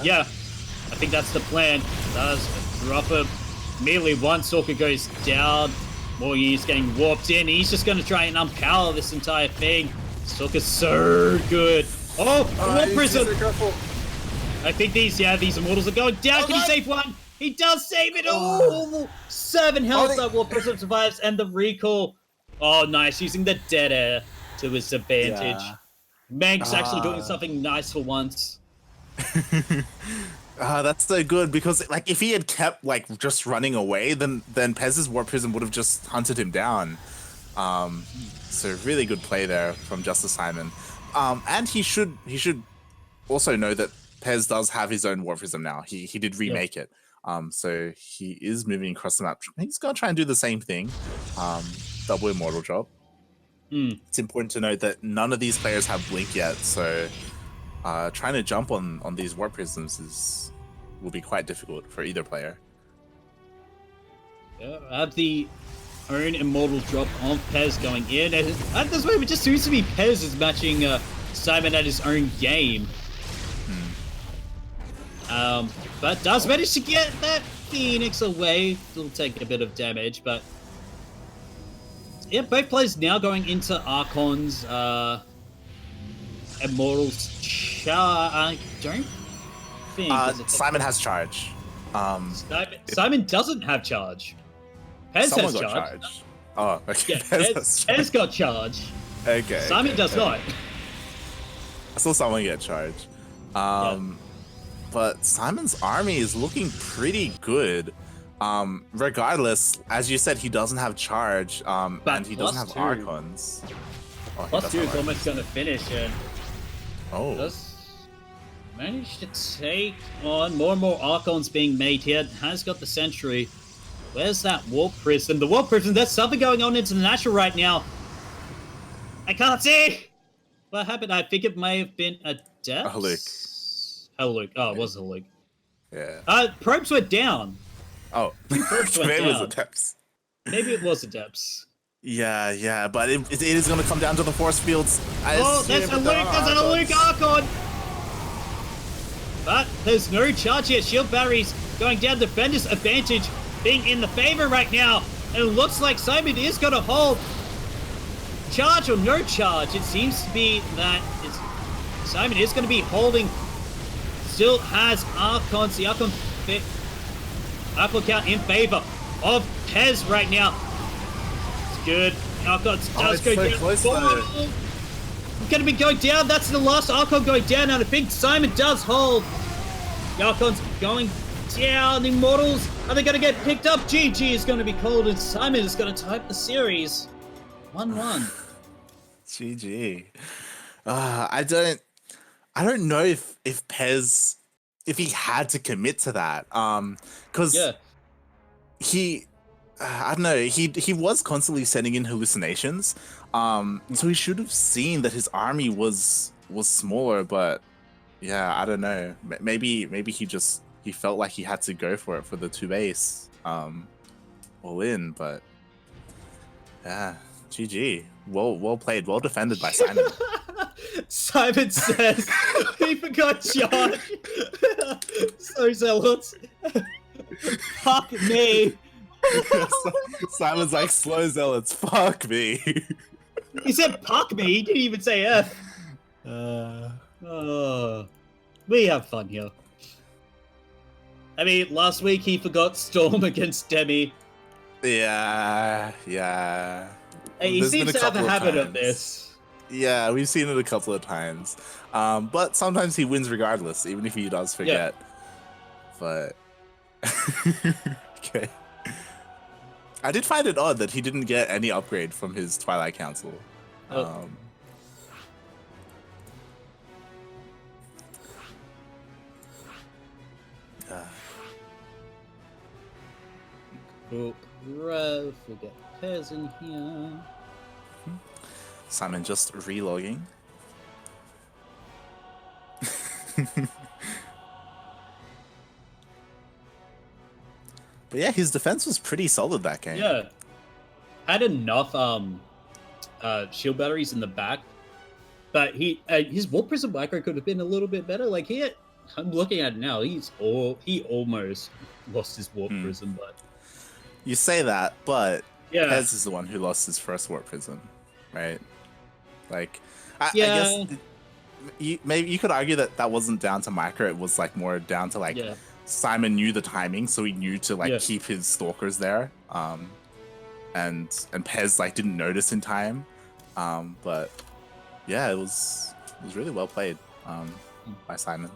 Yeah, I think that's the plan. Does drop him. Immediately 1 Stalker goes down. More units getting warped in. He's just going to try and unpower this entire thing. Stalker's so good. Oh, Warp Prism! I think these Immortals are going down. Can he save 1? He does save it! Oh! 7 health that Warp Prism survives, and the recall. Oh, nice. Using the dead air to his advantage. Meg's actually doing something nice for once. That's so good, because like if he had kept like just running away, then Pez's Warp Prism would have just hunted him down. So really good play there from Justice Simon. And he should also know that Pez does have his own Warp Prism now. He did remake it. So he is moving across the map. He's gonna try and do the same thing. Double Immortal drop. It's important to note that none of these players have Blink yet, so trying to jump on these Warp Prisms will be quite difficult for either player. Yeah, I have the own Immortal drop on Pez going in, and at this moment it just seems to be Pez is matching Simon at his own game. But does manage to get that Phoenix away. It'll take a bit of damage, but yeah, both players now going into Archon's Immortals I don't think Simon has charge. Simon doesn't have charge. Pez has charge. Oh, okay. Yeah, Pez got charge. Okay. Simon does not. I saw someone get charge. But Simon's army is looking pretty good. Regardless, as you said, he doesn't have charge, and he doesn't have Archons. +2 is almost going to finish, and managed to take on more and more Archons being made here. Has got the Sentry. Where's that Warp Prism? The Warp Prism, there's something going on international right now. I can't see! What happened? I think it may have been a Depths? A Haluk. Oh, it was a Haluk. Yeah. Probes went down. Oh. Probes went Maybe down. it was a Depths. Maybe it was a Depths. Yeah, but it is going to come down to the force fields. There's a Haluk Archon! But there's no charge here. Shield batteries going down. Defender's advantage being in the favor right now. And it looks like Simon is going to hold. Charge or no charge, it seems to be that Simon is going to be holding. Still has Archons. The Archon count in favor of Pez right now. It's good. Archons does go down. Going to be going down. That's the last Archon going down. And I think Simon does hold. The Archons going down. The Immortals, are they going to get picked up? GG is going to be called, and Simon is going to type the series. 1-1. GG. I don't know if Pez, if he had to commit to that. Because he, I don't know, he was constantly sending in hallucinations. So he should have seen that his army was smaller, but yeah, I don't know. Maybe he felt like he had to go for it for the 2 base all in, but yeah, GG. Well played, well defended by Simon. Simon says he forgot charge. So zealots. Fuck me. Simon's like, slow zealots, fuck me. He said puck me, he didn't even say F. We have fun here. I mean, last week he forgot Storm against Demi. Yeah. Hey, he seems to have a habit of this. Yeah, we've seen it a couple of times. But sometimes he wins regardless, even if he does forget. Yeah. But okay. I did find it odd that he didn't get any upgrade from his Twilight Council. Cool. We'll get Pez in here. Simon just relogging. But yeah, his defense was pretty solid that game. Yeah. Had enough shield batteries in the back. But his Warp Prism micro could have been a little bit better. Like I'm looking at it now, he almost lost his Warp Prism, but you say that, but yeah. Pez is the one who lost his first Warp Prism, right? Like, I guess maybe you could argue that wasn't down to micro. It was like more down to like Simon knew the timing, so he knew to like keep his stalkers there. And Pez like didn't notice in time. But yeah, it was really well played by Simon.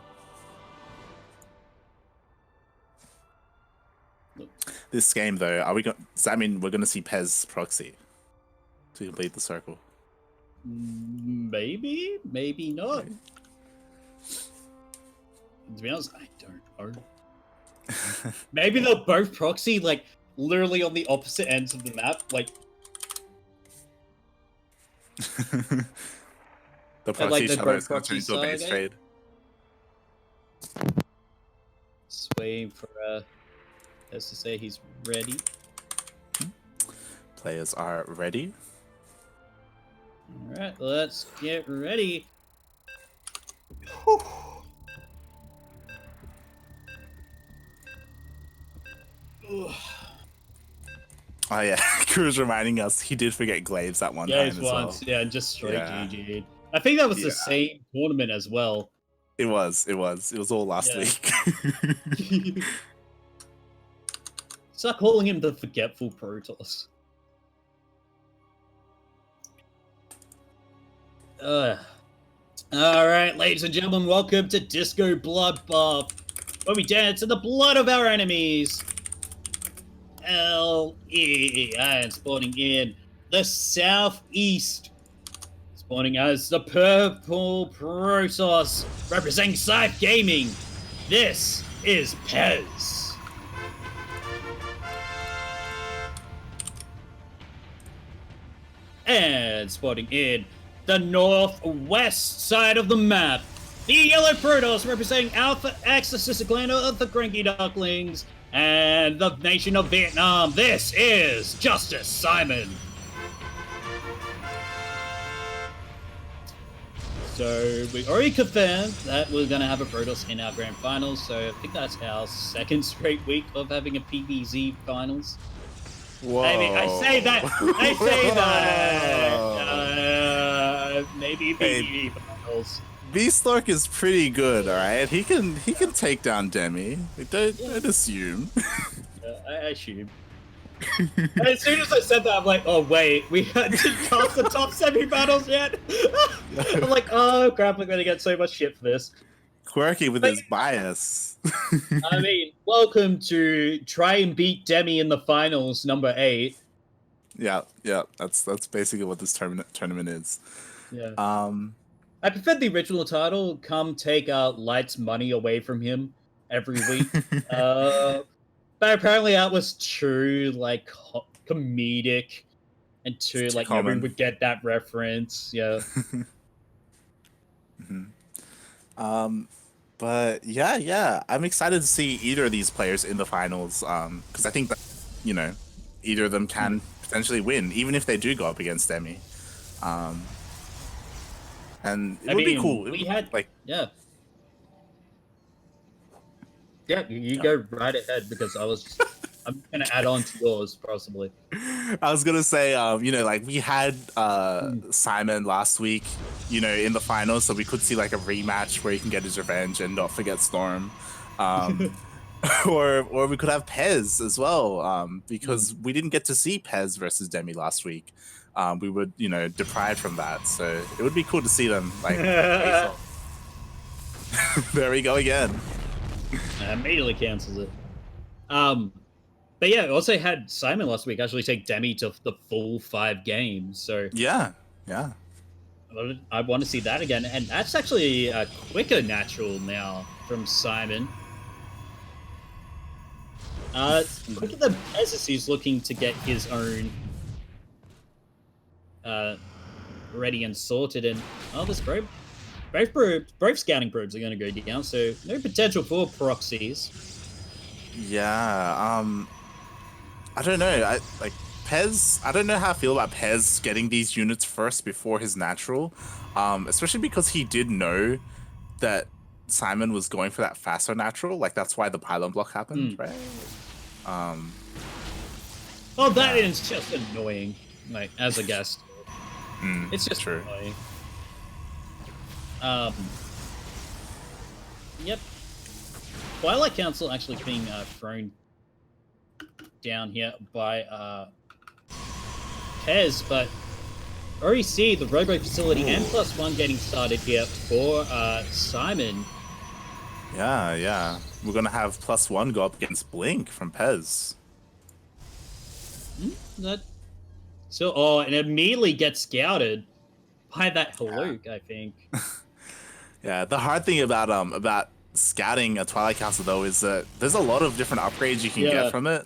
This game though, does that mean we're gonna see Pez proxy to complete the circle? Maybe not. Okay. To be honest, I don't know. Maybe they'll both proxy like literally on the opposite ends of the map, like the proxy each other is going to turn into a base trade. Just waiting for as to say he's ready. Players are ready. Alright, let's get ready. Oh yeah, Crew's reminding us he did forget Glaives at one time as well. Yeah, just straight GG. I think that was the same tournament as well. It was all last week. Start calling him the forgetful Protoss. Alright, ladies and gentlemen, welcome to Disco Bloodbath, where we dance in the blood of our enemies. And spawning in the southeast. Spawning as the purple Protoss representing Scythe Gaming. This is Pez. And spawning in the northwest side of the map, the yellow Protoss representing Alpha X, the sister clan of the CranKy Ducklings, and the nation of Vietnam. This is Justice Simon. So we already confirmed that we're going to have a Protoss in our grand finals, so I think that's our second straight week of having a PvZ finals. Whoa. I mean, I say that. Maybe PvP finals. Beastlork is pretty good, all right. He can take down Demi. Don't assume. I assume. As soon as I said that, I'm like, oh wait, we didn't cast the top semi-finals yet. I'm like, oh crap, we're gonna get so much shit for this. Quirky with his bias. I mean, welcome to try and beat Demi in the finals, number 8. Yeah, that's basically what this tournament is. Yeah. I prefer the original title. Come take Light's money away from him every week. But apparently that was too like comedic, and too like everyone would get that reference. Yeah. But yeah, I'm excited to see either of these players in the finals. Because I think that either of them can potentially win, even if they do go up against Demi. And it would be cool. We had like you go right ahead, because I'm gonna add on to yours possibly. I was gonna say, like we had Simon last week, in the finals, so we could see like a rematch where he can get his revenge and not forget Storm, or we could have Pez as well, because we didn't get to see Pez versus Demi last week. We were, deprived from that, so it would be cool to see them like. There we go again. Immediately cancels it. But yeah, also had Simon last week actually take Demi to the full 5 games. So yeah. I want to see that again, and that's actually a quicker natural now from Simon. Quicker than Pez, he's looking to get his own ready and sorted. And this probe. Both scouting probes are going to go down, so no potential for proxies. Yeah, I don't know. Pez. I don't know how I feel about Pez getting these units first before his natural, especially because he did know that Simon was going for that faster natural. Like that's why the pylon block happened, right? Well, that is just annoying. Like as a guest, it's just true. Annoying. Yep. Twilight Council actually being thrown down here by Pez, but already see the Robo facility and +1 getting started here for Simon. Yeah. We're gonna have +1 go up against Blink from Pez. And immediately gets scouted by that Haluk, I think. Yeah, the hard thing about scouting a Twilight Council though is that there's a lot of different upgrades you can get from it.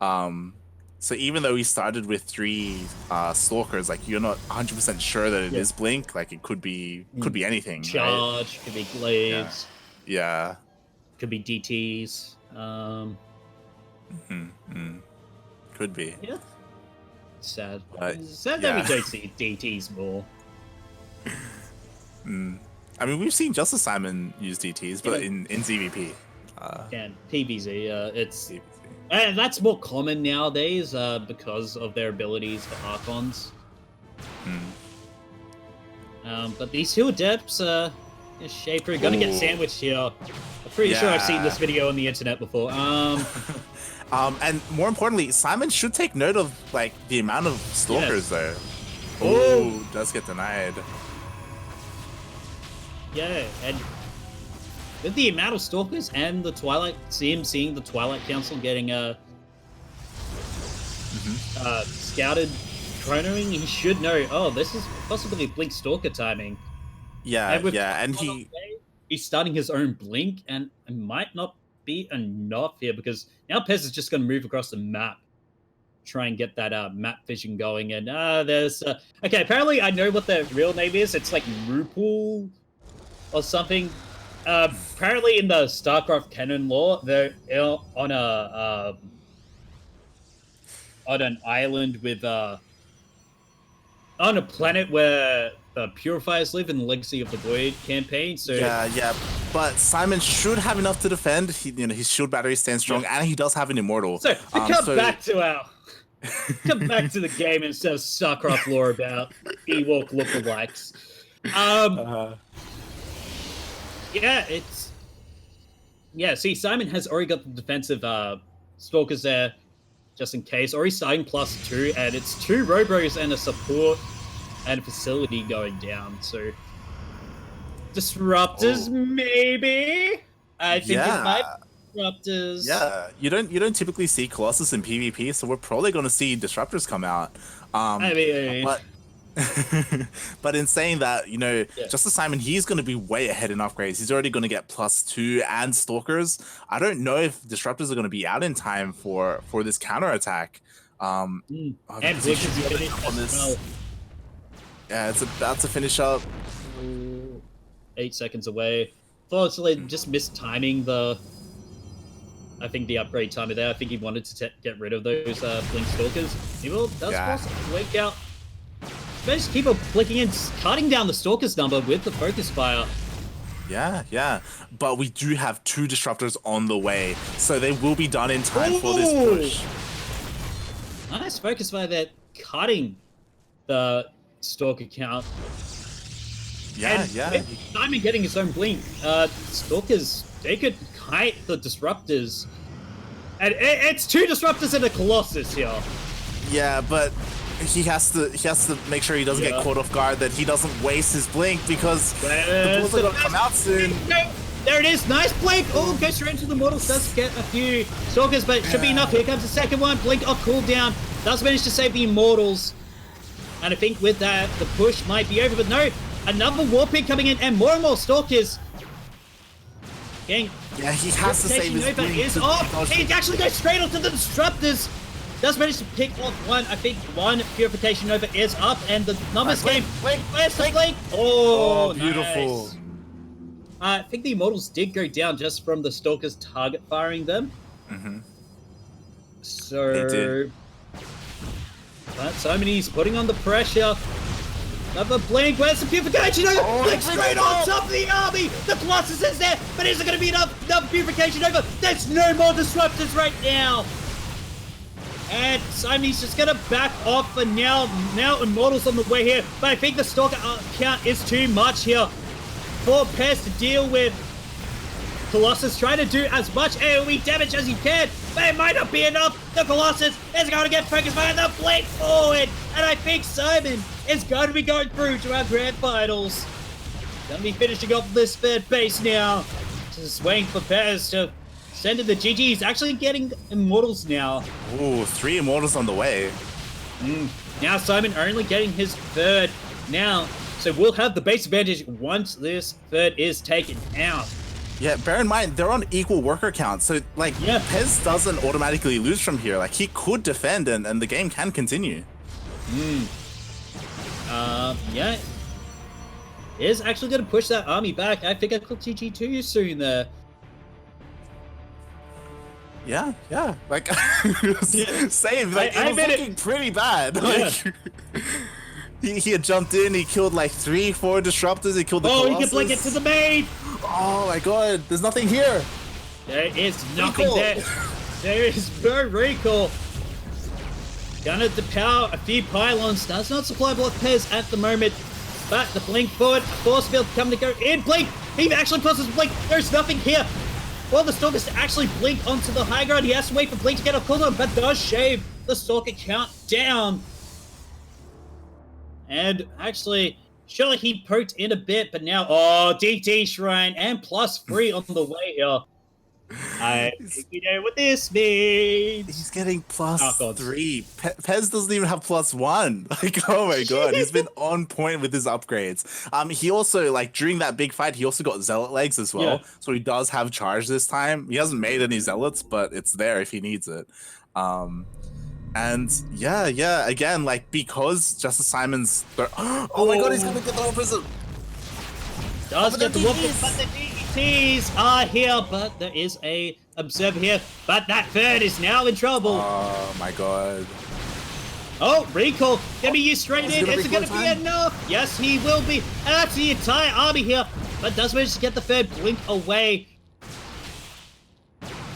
So even though we started with 3 Stalkers, like you're not 100% sure that it is Blink. Like it could be anything. Charge, right? Could be Glaives. Yeah. Could be DTs. Could be. Yeah. Sad. Sad that we don't see DTs more. I mean, we've seen Justice Simon use DTs, but in ZVP. And PvZ, it's... ZVP. And that's more common nowadays because of their abilities for Archons. But these 2 Adepts, Shaper, gonna get sandwiched here. I'm pretty sure I've seen this video on the internet before. And more importantly, Simon should take note of like the amount of Stalkers there. Oh, does get denied. Yeah, and with the amount of Stalkers and the seeing the Twilight Council getting scouted chronoing, he should know, oh, this is possibly Blink Stalker timing. Yeah, and he's starting his own Blink, and it might not be enough here because now Pez is just going to move across the map, try and get that map vision going. And there's okay. Apparently, I know what their real name is. It's like Rupal or something. Apparently, in the StarCraft canon lore, they're on an island with on a planet where the Purifiers live in the Legacy of the Void campaign. So yeah, but Simon should have enough to defend. His shield battery stands strong, and he does have an immortal. So to come back to the game instead of StarCraft lore about Ewok lookalikes. See, Simon has already got the defensive stalkers there, just in case. Already starting +2, and it's 2 Robos and a support and a facility going down. So disruptors, maybe. I think it might be disruptors. Yeah, you don't typically see Colossus in PvP, so we're probably going to see disruptors come out. But in saying that, Justice Simon, he's going to be way ahead in upgrades. He's already going to get +2 and stalkers. I don't know if disruptors are going to be out in time for this counterattack. And Blink is finished on this. Well. Yeah, it's about to finish up. 8 seconds away. Fortunately, just missed timing the upgrade timer there. I think he wanted to get rid of those Blink stalkers. He will force Blink out. Just keep on flicking in, cutting down the Stalker's number with the Focus Fire. Yeah. But we do have 2 disruptors on the way, so they will be done in time for this push. Nice Focus Fire there, cutting the Stalker count. Yeah. Simon getting his own Blink. Stalkers, they could kite the Disruptors. And it's 2 Disruptors and a Colossus here. Yeah, but he has to make sure he doesn't get caught off guard, that he doesn't waste his Blink, because the bullets are going to come out soon. There it is, nice Blink. Oh, goes straight into the Mortals, does get a few Stalkers, but it should be enough. Here comes the second one. Blink off cooldown, does manage to save the Immortals. And I think with that, the push might be over, but no, another Warpig coming in, and more Stalkers. Yeah, he has to save his Blink. Is off. He actually goes straight onto the Disruptors. Does manage to pick off one. I think one Purification Nova is up, and the numbers game. Where's the Blink? Oh, beautiful. Nice. I think the Immortals did go down just from the Stalkers target firing them. So they did. But Simony's putting on the pressure. Another Blink. Where's the Purification Nova? Blink straight on top of the army. The Colossus is there, but is it going to be enough? Another Purification Nova. There's no more Disruptors right now. And Simony's just going to back off for now. Now Immortals on the way here. But I think the Stalker count is too much here for Pez to deal with. Colossus trying to do as much AoE damage as he can, but it might not be enough. The Colossus is going to get focused by the Blink forward. And I think Simon is going to be going through to our grand finals. Going to be finishing off this third base now. Just waiting for Pez to send in the GG. He's actually getting Immortals now. Ooh, 3 Immortals on the way. Now Simon only getting his third now. So we'll have the base advantage once this third is taken out. Yeah, bear in mind, they're on equal worker count. So, Pez doesn't automatically lose from here. Like, he could defend and the game can continue. Yeah. Is actually going to push that army back. I think I could GG too soon there. Yeah. Like, same. Like, it was looking pretty bad. Like, he had jumped in. He killed like 3-4 disruptors. He killed the Colossus. He can blink it to the main. Oh my god. There's nothing here. There is nothing there. There is no recall. Gonna depower a few pylons. Does not supply block Pez at the moment. But the Blink forward. Force field coming to go in. Blink. He actually crosses Blink. There's nothing here. Well, the Stalker to actually Blink onto the high ground. He has to wait for Blink to get off cooldown, but does shave the Stalker count down. And actually, surely he poked in a bit, but now, DT Shrine and +3 on the way here. I think we know what this means. He's getting plus Oh, 3. Pez doesn't even have +1. Like, oh my god, he's been on point with his upgrades. He also, like, during that big fight, he also got zealot legs as well. Yeah. So he does have charge this time. He hasn't made any zealots, but it's there if he needs it. And yeah, again, like, because Justice Simon's oh my god, he's gonna get the whole prison. Does get the whooping, but the DETs are here, but there is a observer here, but that third is now in trouble. Oh my god. Oh, recall. Get me you straight in. Is it going to be time? enough? Yes, he will be. That's the entire army here, but does manage to get the third blink away.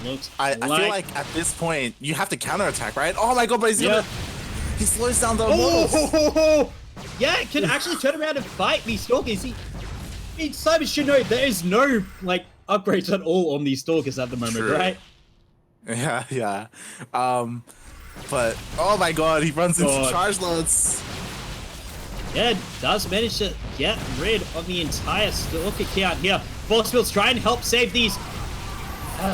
Looks I feel like at this point, you have to counterattack, right? Oh my god, but he slows down the models. Yeah, it can actually turn around and fight these stalkers. I mean, Simon should know there is no, like, upgrades at all on these stalkers at the moment, True. right? Yeah. But, oh my god, he runs into charge loads. Yeah, does manage to get rid of the entire stalker count here. Force fields try and help save these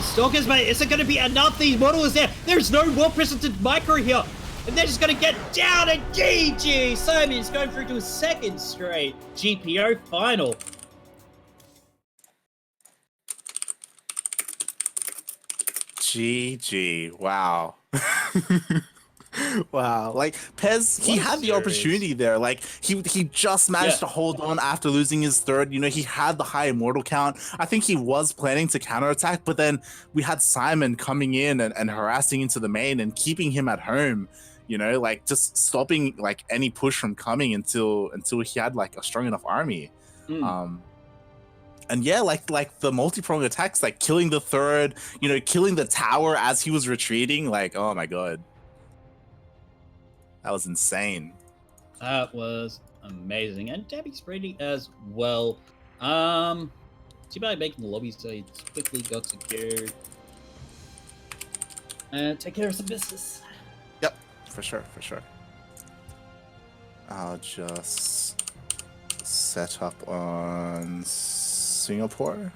stalkers, but is it going to be enough? These models there. There's no more precipitate micro here. And they're just going to get down and GG. Simon's going through to his second straight GPO final. GG. Wow. Wow. Like, Pez, he had the opportunity there. Like, he just managed to hold on after losing his third. You know, he had the high immortal count. I think he was planning to counterattack, but then we had Simon coming in and harassing into the main and keeping him at home. You know, like, just stopping, like, any push from coming until he had, like, a strong enough army. And yeah, like the multi-pronged attacks, like killing the third, you know, killing the tower as he was retreating. Like, oh my god, that was insane. That was amazing, and Debbie's ready as well. Too bad making the lobby, so he quickly got to go and take care of some business. Yep, for sure. I'll just set up on Singapore,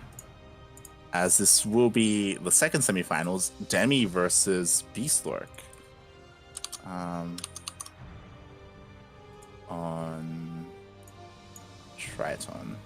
as this will be the second semifinals, Demi versus Beastlork. On Triton.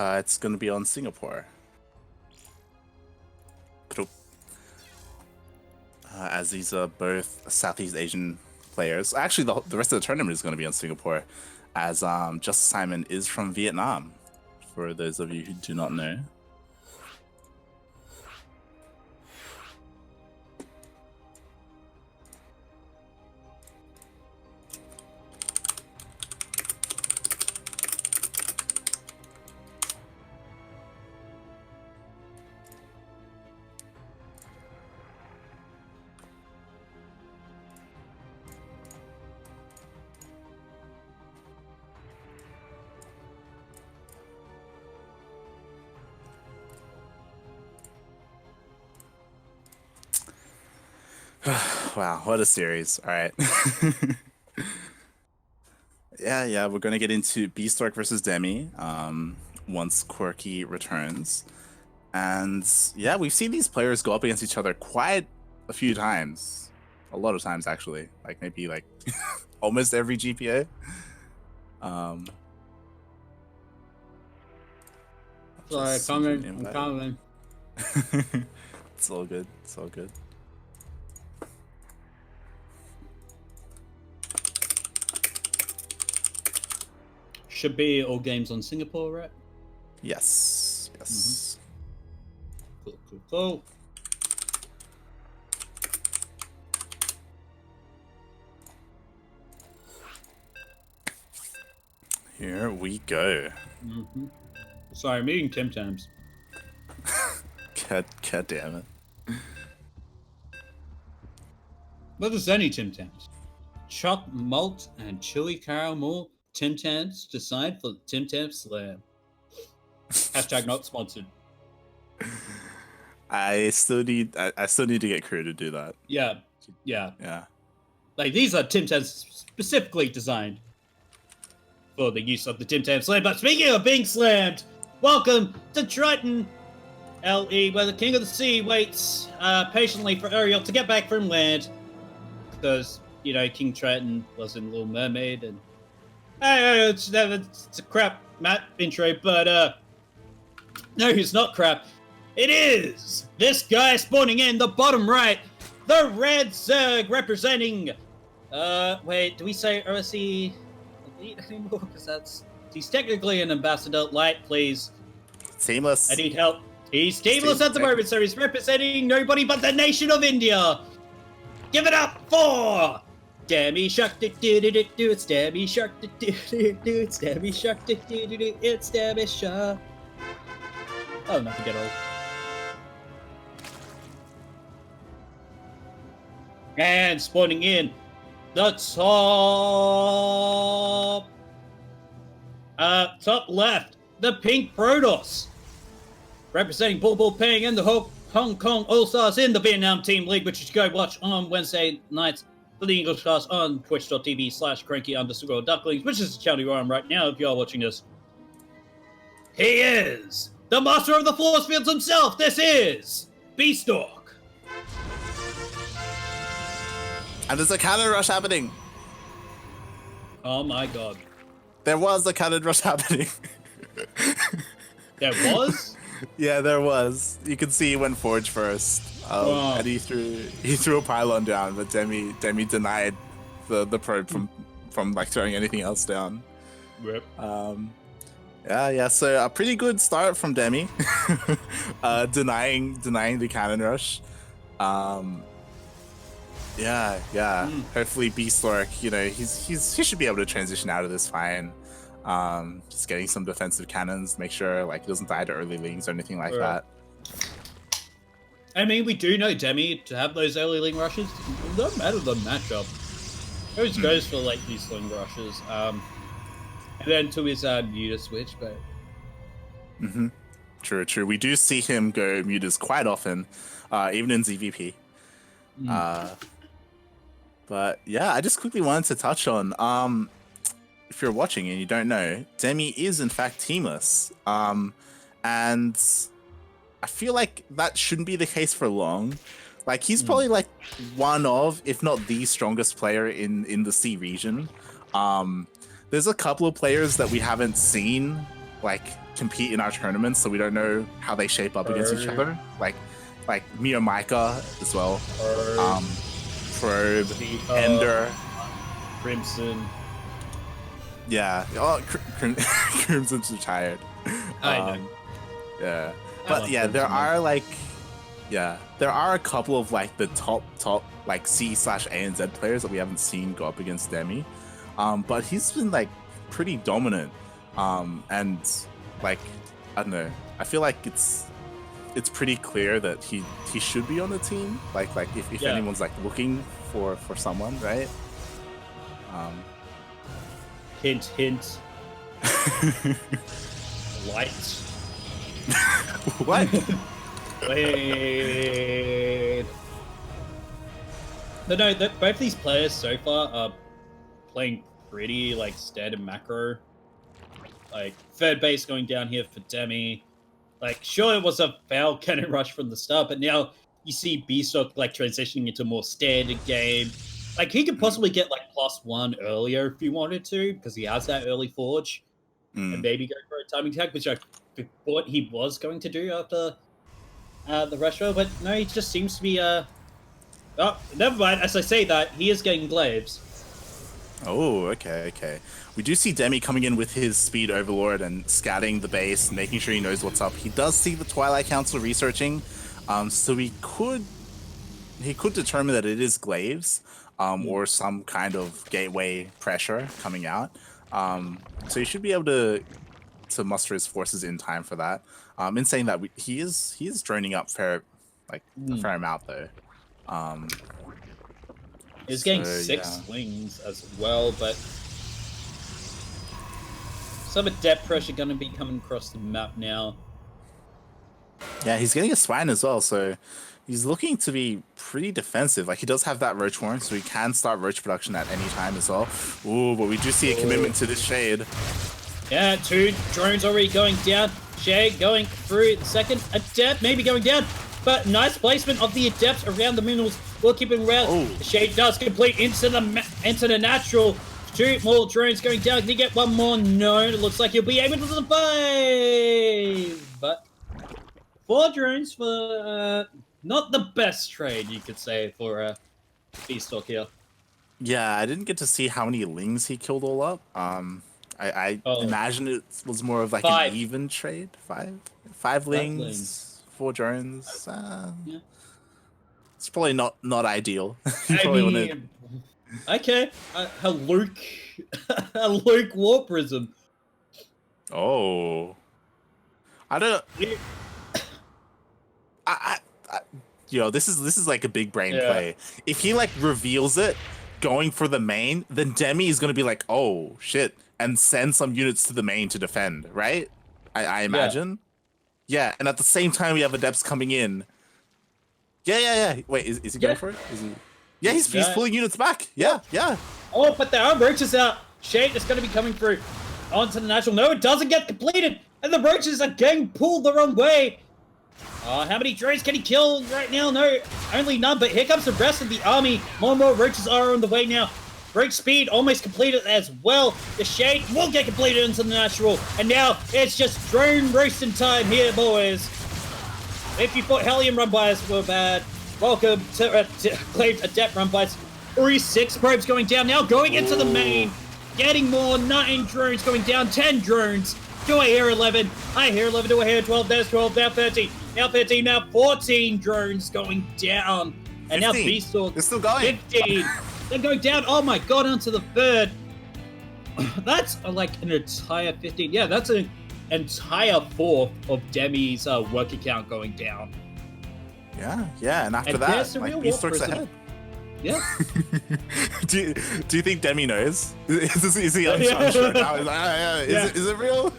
It's going to be on Singapore. As these are both Southeast Asian players. Actually, the rest of the tournament is going to be on Singapore, as Justice Simon is from Vietnam, for those of you who do not know. Wow, what a series. All right. Yeah, we're going to get into Beastlork versus Demi once Quirky returns. And yeah, we've seen these players go up against each other quite a few times. A lot of times, actually. Like, maybe, like, almost every GPA. Sorry, I'm coming. It's all good. Should be all games on Singapore, right? Yes. Cool. Here we go. Sorry, I'm eating Tim Tams. God damn it. Not just any Tim Tams. Choc malt and chili caramel Tim Tams designed for the Tim Tam Slam. Hashtag not sponsored. I still need to get crew to do that. Yeah. Like these are Tim Tams specifically designed for the use of the Tim Tam Slam. But speaking of being slammed, welcome to Triton LE, where the King of the Sea waits patiently for Ariel to get back from land, because King Triton was in Little Mermaid, and it's a crap Matt intro, but no, it's not crap. It is this guy spawning in the bottom right, the Red Zerg representing. Wait, do we say OSC Elite anymore? Because he's technically an ambassador. Light, please. Seamless. I need help. He's teamless at the moment, so he's representing nobody but the nation of India. Give it up for Stabby Shark, do-do-do-do, it's Stabby Shark, do-do-do-do, it's Stabby Shark, do-do-do-do, it's Stabby Shark. Oh, not to get old. And spawning in the top left, the Pink Protoss, representing Bull Peng and the Hong Kong All-Stars in the Vietnam Team League, which you should go watch on Wednesday nights for the English class on twitch.tv/CranKy_Ducklings, which is the channel you're on right now if you are watching this. He is the master of the force fields himself. This is Beastalk. And there's a cannon rush happening. Oh my god. There was a cannon rush happening. There was? Yeah, there was. You can see he went forge first. And he threw a pylon down, but Demi denied the probe from like throwing anything else down. Rip. Yeah. So a pretty good start from Demi, denying the cannon rush. Hopefully Beastalk, he should be able to transition out of this fine. Just getting some defensive cannons, make sure like he doesn't die to early lings or anything like that. I mean, we do know Demi to have those early ling rushes. It doesn't matter the matchup. He always goes for like these ling rushes. And then to his muta switch, but True. We do see him go mutas quite often, even in ZVP. But yeah, I just quickly wanted to touch on if you're watching and you don't know, Demi is in fact teamless. And I feel like that shouldn't be the case for long. Like he's probably like one of, if not the strongest player in the C region. There's a couple of players that we haven't seen like compete in our tournaments, so we don't know how they shape up against each other. Like Mia Micah as well. Probe, Ender, Crimson. Yeah. Oh, Crimson's retired. I know. Yeah. But yeah, there are a couple of like the top like C/ANZ players that we haven't seen go up against Demi. But he's been like pretty dominant. And like I don't know. I feel like it's pretty clear that he should be on the team. Like if anyone's like looking for someone, right? Hint. Light. What? Wait. No, both these players so far are playing pretty like standard macro. Like third base going down here for Demi. Like sure it was a foul cannon rush from the start, but now you see Beastalk like transitioning into a more standard game. Like he could possibly get like +1 earlier if he wanted to, because he has that early forge. And maybe go for a timing tag, which I thought he was going to do after the rush row, but no, he just seems to be oh, never mind. As I say that, he is getting glaives. Oh, okay. We do see Demi coming in with his speed overlord and scouting the base, making sure he knows what's up. He does see the Twilight Council researching, so he could determine that it is glaives, or some kind of gateway pressure coming out. So he should be able to muster his forces in time for that. In saying that, he is droning up a fair amount though. He's getting 6 slings as well, but Some adept pressure going to be coming across the map now. Yeah, he's getting a swine as well, so he's looking to be pretty defensive. Like, he does have that roach horn, so he can start roach production at any time as well. Ooh, but we do see a commitment to this shade. Yeah, 2 drones already going down. Shade going through the second adept, maybe going down. But nice placement of the adepts around the minerals. We'll keep him around. Oh. The shade does complete into the natural. 2 more drones going down. Can he get 1 more? No, it looks like he'll be able to survive. But 4 drones for not the best trade, you could say, for Beastalk here. Yeah, I didn't get to see how many lings he killed all up. I imagine it was more of like 5. an even trade. 5 lings, 4 drones. Yeah. It's probably not ideal. Okay, a Luke War Prism. Oh, I don't. Yo, this is like a big brain play. If he like reveals it, going for the main, then Demi is gonna be like, oh shit, and send some units to the main to defend, right? I imagine. Yeah, and at the same time we have adepts coming in. Yeah. Wait, is he going for it? Is he? Yeah, he's pulling units back. Yeah. Oh, but there are roaches out. Shade is going to be coming through onto the natural. No, it doesn't get completed, and the roaches are getting pulled the wrong way. How many drones can he kill right now? No, only none, but here comes the rest of the army. More and more roaches are on the way now. Break speed almost completed as well. The shade will get completed into the natural, and now it's just drone roasting time here, boys. If you thought Hellion run-bys were bad, welcome to claimed adept run-bys. 6 probes going down now, going into the main. Getting more, 9 drones going down, 10 drones. Do I hear 11? I hear 11, do I hear 12? There's 12, now 13. Now 13, now 14 drones going down. And 15. Now Beastalk. They're still going. 15. They're going down. Oh my god, onto the 3rd. That's like an entire 15. Yeah, that's an entire 4th of Demi's work account going down. Yeah, and after that, like, Beastalk's ahead. Yeah. do you think Demi knows? Is he unsure now? Is it real?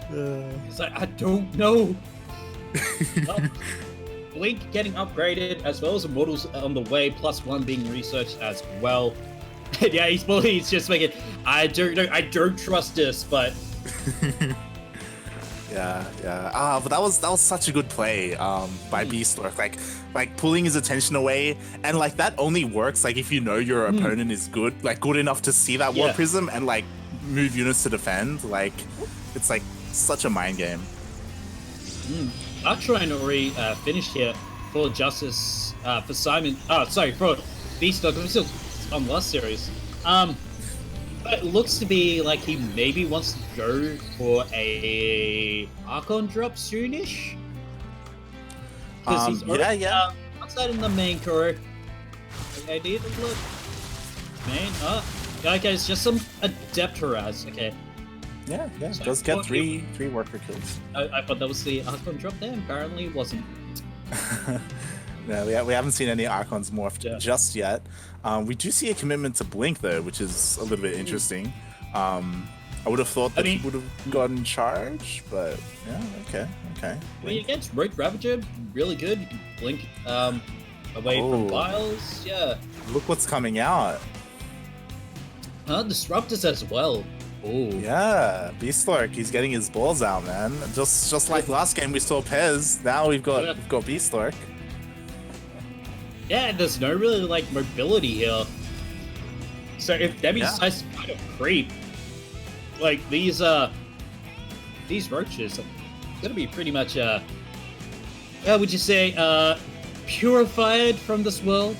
It's like, I don't know. Blink getting upgraded, as well as the models on the way, +1 being researched as well. Yeah, he's just making. I don't trust this, but. Yeah. But that was such a good play by Beastalk. Like pulling his attention away, and like that only works like if you know your opponent is good enough to see that War Prism and like move units to defend. Like it's like such a mind game. Archtrain already finished here for Justice for Simon. Oh, sorry, for Beastalk. I'm still on last series. But it looks to be like he maybe wants to go for a Archon drop soonish. Because he's already outside in the main core. Okay, need to look. Main, okay, it's just some adept harass. Okay. Yeah, so does get three worker kills. I thought that was the Archon drop there. Apparently it wasn't. No, we haven't seen any Archons morphed just yet. We do see a commitment to Blink though, which is a little bit interesting. I would have thought that he would have gotten charged, but yeah, okay. I mean, against Rogue Ravager, really good. You can blink away from Vials, Look what's coming out. Disruptors as well. Oh. Yeah, Beastalk, he's getting his balls out, man. Just like last game we saw Pez, now we've got Beastalk. Yeah, there's no really like mobility here. So if Demi decides to kind of creep, like these roaches are gonna be pretty much would you say purified from this world?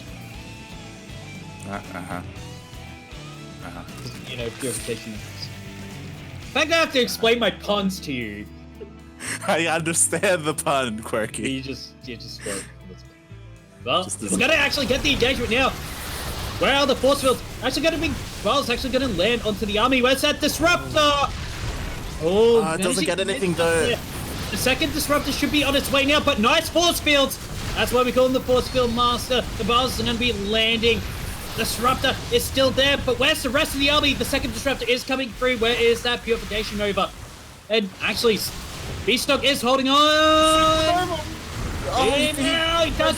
You know, purification. In fact, I have to explain my puns to you. I understand the pun, Quirky. You just spoke. Well, we're gonna actually get the engagement now. Where are the force fields? Actually gonna be actually gonna land onto the army. Where's that disruptor? It doesn't get anything though. The second disruptor should be on its way now, but nice force fields. That's why we call him the force field master. The bars are gonna be landing Disruptor is still there, but where's the rest of the army? The second Disruptor is coming through. Where is that Purification Nova? And actually, Beastock is holding on. He does.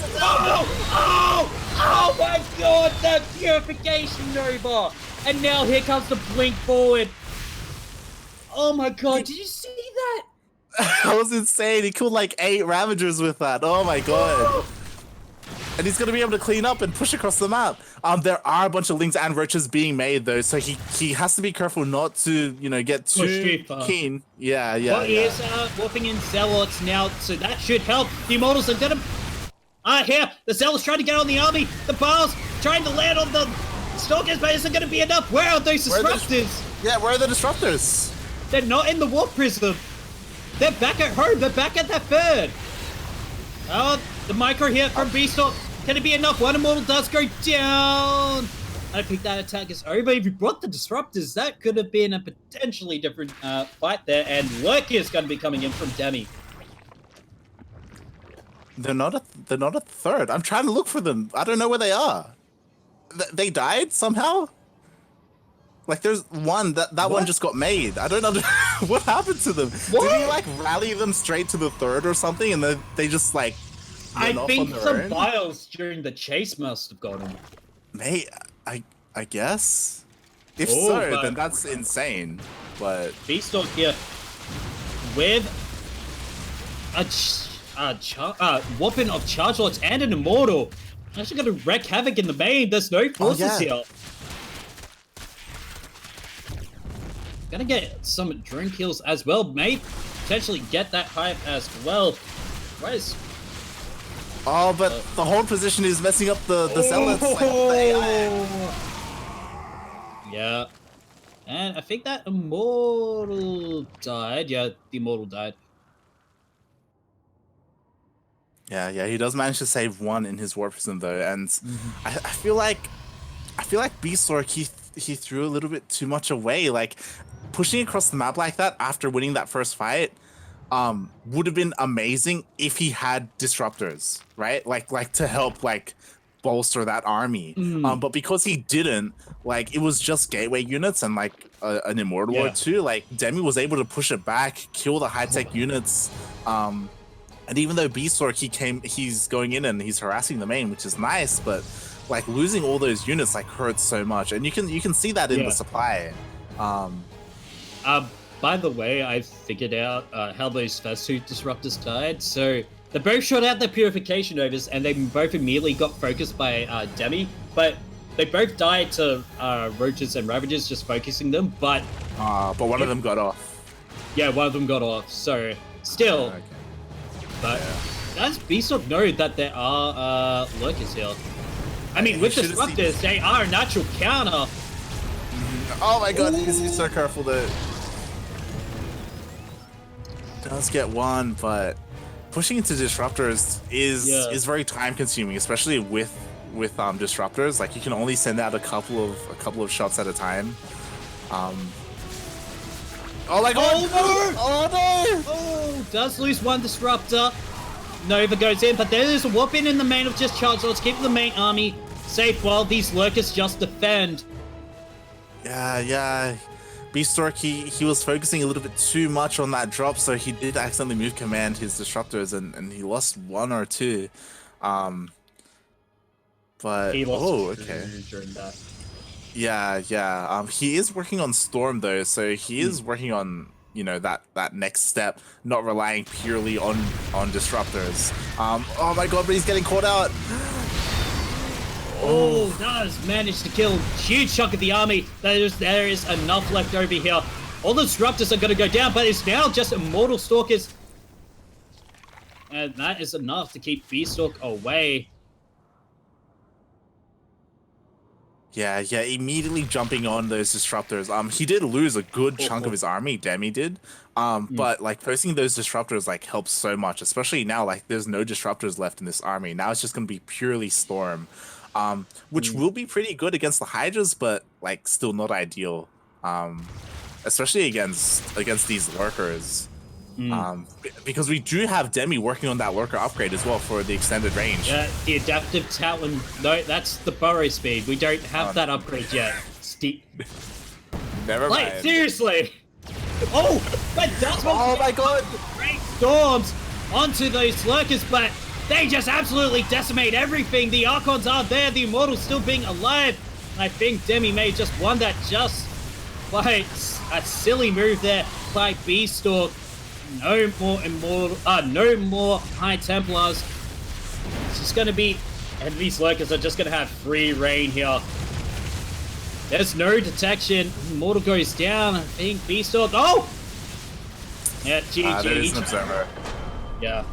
Oh my God! That Purification Nova, and now here comes the blink forward. Oh my God! Did you see that? That was insane. He killed like 8 Ravagers with that. Oh my God. And he's gonna be able to clean up and push across the map. There are a bunch of Lings and Roaches being made though, so he has to be careful not to, you know, get too keen. Yeah. Well, he is warping in Zealots now, so that should help. The Immortals are gonna... here, the Zealots trying to get on the army. The Bars trying to land on the Stalkers, but isn't gonna be enough. Where are those Disruptors? Where are the Disruptors? They're not in the Warp Prism. They're back at home. They're back at that third. Oh, the micro here from Beastock. Can it be enough? One Immortal does go down. I think that attack is over. If you brought the Disruptors, that could have been a potentially different fight there. And Lurky is going to be coming in from Demi. They're not a third. I'm trying to look for them. I don't know where they are. They died somehow? Like there's one, that one just got made. I don't know what happened to them. What? Did he like rally them straight to the third or something and then they just like I think some bios during the chase must have got him. Mate, I guess. If so, then that's insane. But Beastock here with a weapon of Charge Lords and an Immortal. Actually gonna wreak havoc in the main. There's no forces here. Gonna get some drone kills as well. May potentially get that hype as well. Right. Oh, but the hold position is messing up the Zealots. Like, yeah. And I think that Immortal died. Yeah, the Immortal died. Yeah, he does manage to save one in his Warp Prism though, and I feel like Beastork he threw a little bit too much away. Like pushing across the map like that after winning that first fight would have been amazing if he had Disruptors, right? Like to help like bolster that army. But because he didn't, like it was just gateway units and like an Immortal or two. Like Demi was able to push it back, kill the high tech units. And even though Beastork he's going in and he's harassing the main, which is nice, but like losing all those units like hurts so much, and you can see that in the supply. By the way, I figured out how those first 2 Disruptors died. So they both shot out their Purification Novas, and they both immediately got focused by Demi. But they both died to Roaches and Ravagers, just focusing them. But one of them got off. Yeah, one of them got off. So still. Okay. But does Beastock know that there are Lurkers here? I mean, with Disruptors, they are a natural counter. Oh my God, he's so careful though. Does get one, but pushing into Disruptors is very time consuming, especially with Disruptors. Like you can only send out a couple of shots at a time. Oh my God! Oh no! Oh, does lose one Disruptor. Nova goes in, but there is a whoop in the main of just Charge Lords, keeping the main army safe while these Lurkers just defend. Yeah. Beastork, he was focusing a little bit too much on that drop, so he did accidentally move command his Disruptors, and he lost 1 or 2. But he lost okay. During that. Yeah. He is working on Storm though, so he is working on, you know, that next step, not relying purely on Disruptors. Oh my God, but he's getting caught out. Oh, does manage to kill a huge chunk of the army. There is enough left over here. All the Disruptors are going to go down, but it's now just Immortal Stalkers. And that is enough to keep Beastork away. Yeah, immediately jumping on those Disruptors. He did lose a good chunk of his army, Demi did. But like posting those Disruptors like helps so much, especially now like there's no Disruptors left in this army. Now it's just gonna be purely Storm. Which will be pretty good against the Hydras, but like still not ideal. Especially against these Lurkers. Because we do have Demi working on that lurker upgrade as well for the extended range. Yeah, the adaptive talent. No, that's the burrow speed. We don't have that upgrade yet. Never mind. Like, seriously. Oh, that does. Oh my god. Great storms onto those lurkers, but they just absolutely decimate everything. The Archons are there. The Immortals still being alive. I think Demi may just won that just by a silly move there by Beastalk. No more no more High Templars. It's just gonna be, and these lurkers are just gonna have free reign here. There's no detection. Immortal goes down. I think Beastalk. Oh! Yeah, GG. There is an observer. Yeah.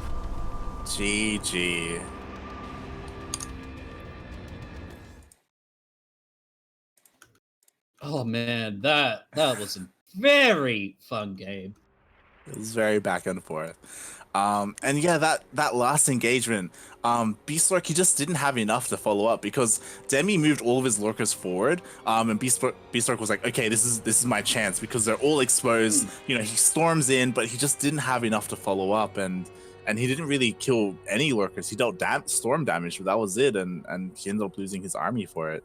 GG. Oh man, that was a very fun game. It was very back and forth. And yeah, that last engagement, Beastalk, he just didn't have enough to follow up because Demi moved all of his lurkers forward, and Beastalk was like, okay, this is my chance because they're all exposed. You know, he storms in, but he just didn't have enough to follow up, and he didn't really kill any lurkers. He dealt storm damage, but that was it, and he ended up losing his army for it.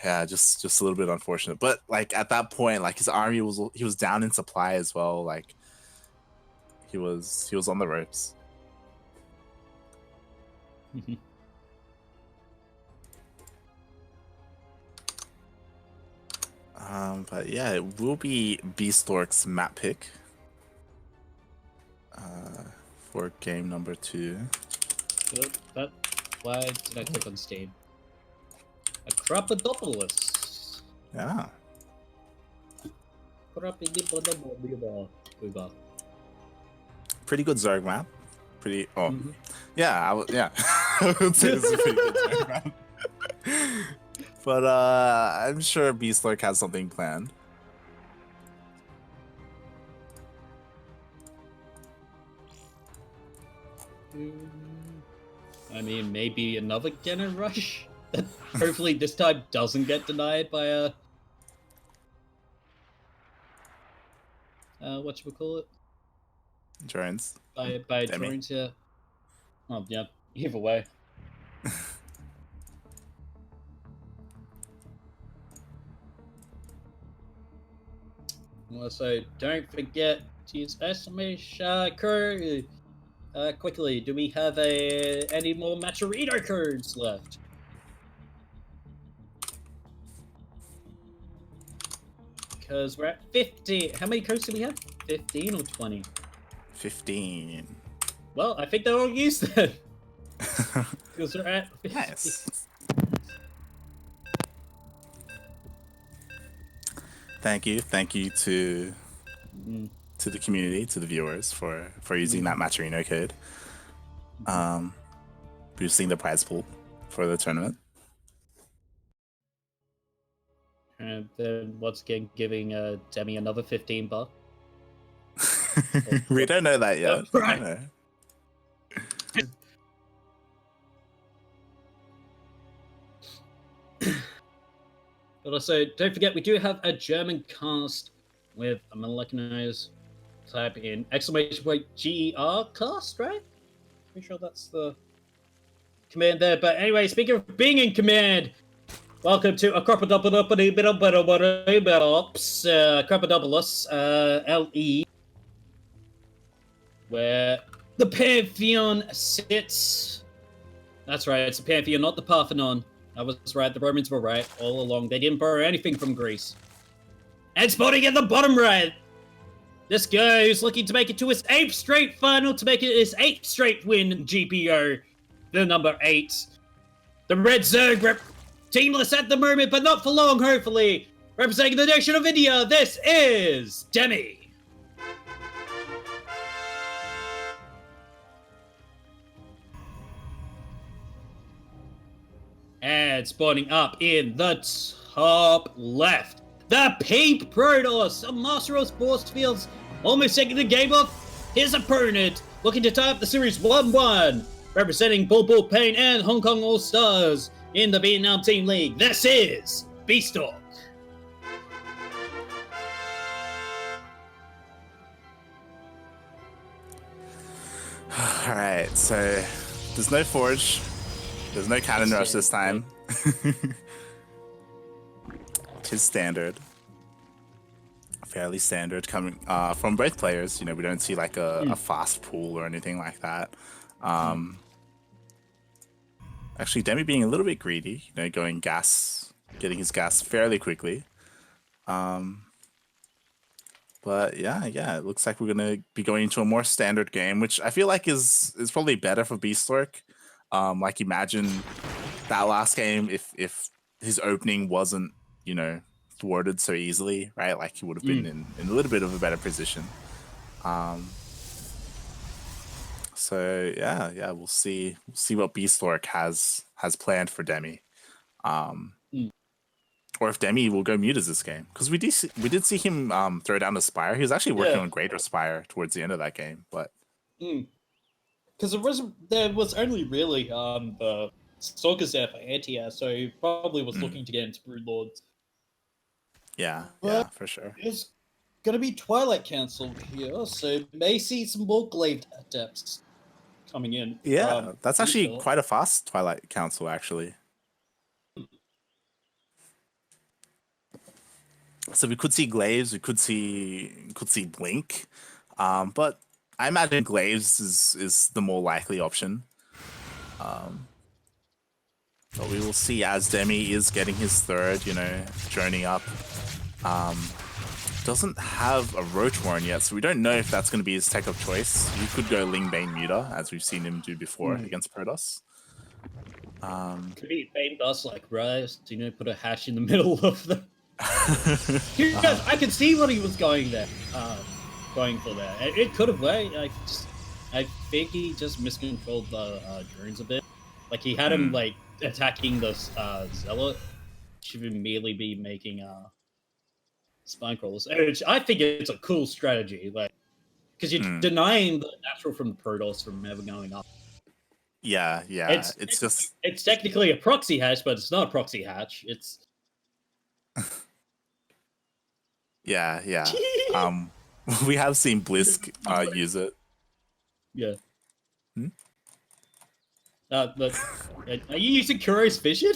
Yeah, just a little bit unfortunate. But like at that point, like his army he was down in supply as well. Like he was on the ropes. But yeah, it will be Beastalk's map pick for game number 2. Why did I click on Steam? A Crapodopoulos. Yeah. Pretty good Zerg map. Pretty. Oh, yeah. Yeah. I would say this is a pretty good Zerg map. But I'm sure Beastalk has something planned. I mean, maybe another Genner rush. Hopefully this time doesn't get denied by a whatchamacallit? Drones. By drones, yeah. Oh yeah, either way. Also, don't forget to use estimation code. Quickly, do we have any more Maturito codes left? Because we're at 50. How many codes do we have? 15 or 20? 15. Well, I think they're all used then. Because we're at 50. Nice. Thank you to the community, to the viewers for using that Maturino code. Boosting the prize pool for the tournament. And then once again giving Demi another $15. We don't know that yet. Right. But also, don't forget, we do have a German cast with a Molecular's type in !GER cast, right? Pretty sure that's the command there. But anyway, speaking of being in command, welcome to Acropodopoulos LE, where the Pantheon sits. That's right, it's the Pantheon, not the Parthenon. I was right, the Romans were right all along. They didn't borrow anything from Greece. And spotting at the bottom right, this guy who's looking to make it to his 8th straight final, to make it his 8th straight win GPO, the number 8. The Red Zerg teamless at the moment, but not for long, hopefully. Representing the nation of India, this is Demi. And spawning up in the top left, the Pink Protoss, a Masteros force fields, almost taking the game off his opponent, looking to tie up the series 1-1, representing Bull Pain and Hong Kong All Stars in the Vietnam Team League. This is Beastalk. Alright, so there's no Forge. There's no Cannon Rush this time. Tis standard. Fairly standard coming from both players. You know, we don't see like a fast pool or anything like that. Actually, Demi being a little bit greedy, you know, going gas, getting his gas fairly quickly. But yeah, it looks like we're gonna be going into a more standard game, which I feel like is probably better for Beastlork. Like imagine that last game if his opening wasn't, you know, thwarted so easily, right? Like he would have been in a little bit of a better position. So yeah, we'll see what Beastlork has planned for Demi. Or if Demi will go mutas this game, because we did see him throw down the Spire. He was actually working on Greater Spire towards the end of that game, but because there was only really the Stalkers there for anti-air, so he probably was looking to get into Broodlords. Yeah, for sure. It's gonna be Twilight cancelled here, so may see some more Glaive Adepts coming in. Yeah, that's actually quite a fast Twilight Council, actually. So we could see Glaives, we could see Blink, but I imagine Glaives is the more likely option. But we will see as Demi is getting his third, you know, journeying up. Doesn't have a Roach Warren yet, so we don't know if that's going to be his tech of choice. He could go Lingbane Muta, as we've seen him do before against Protoss. Could be Bane Dust like Rise, you know, put a hash in the middle of the... I can see what he was going there, going for there. It could have worked. I think he just miscontrolled the drones a bit. Like he had him like attacking the Zealot. Should immediately be making spine crawlers. I think it's a cool strategy, like because you're denying the natural from the Protoss from ever going up. Yeah. It's technically a proxy hatch, but it's not a proxy hatch. It's Yeah. We have seen Blisk use it. Yeah. But are you using Kuro's Vision?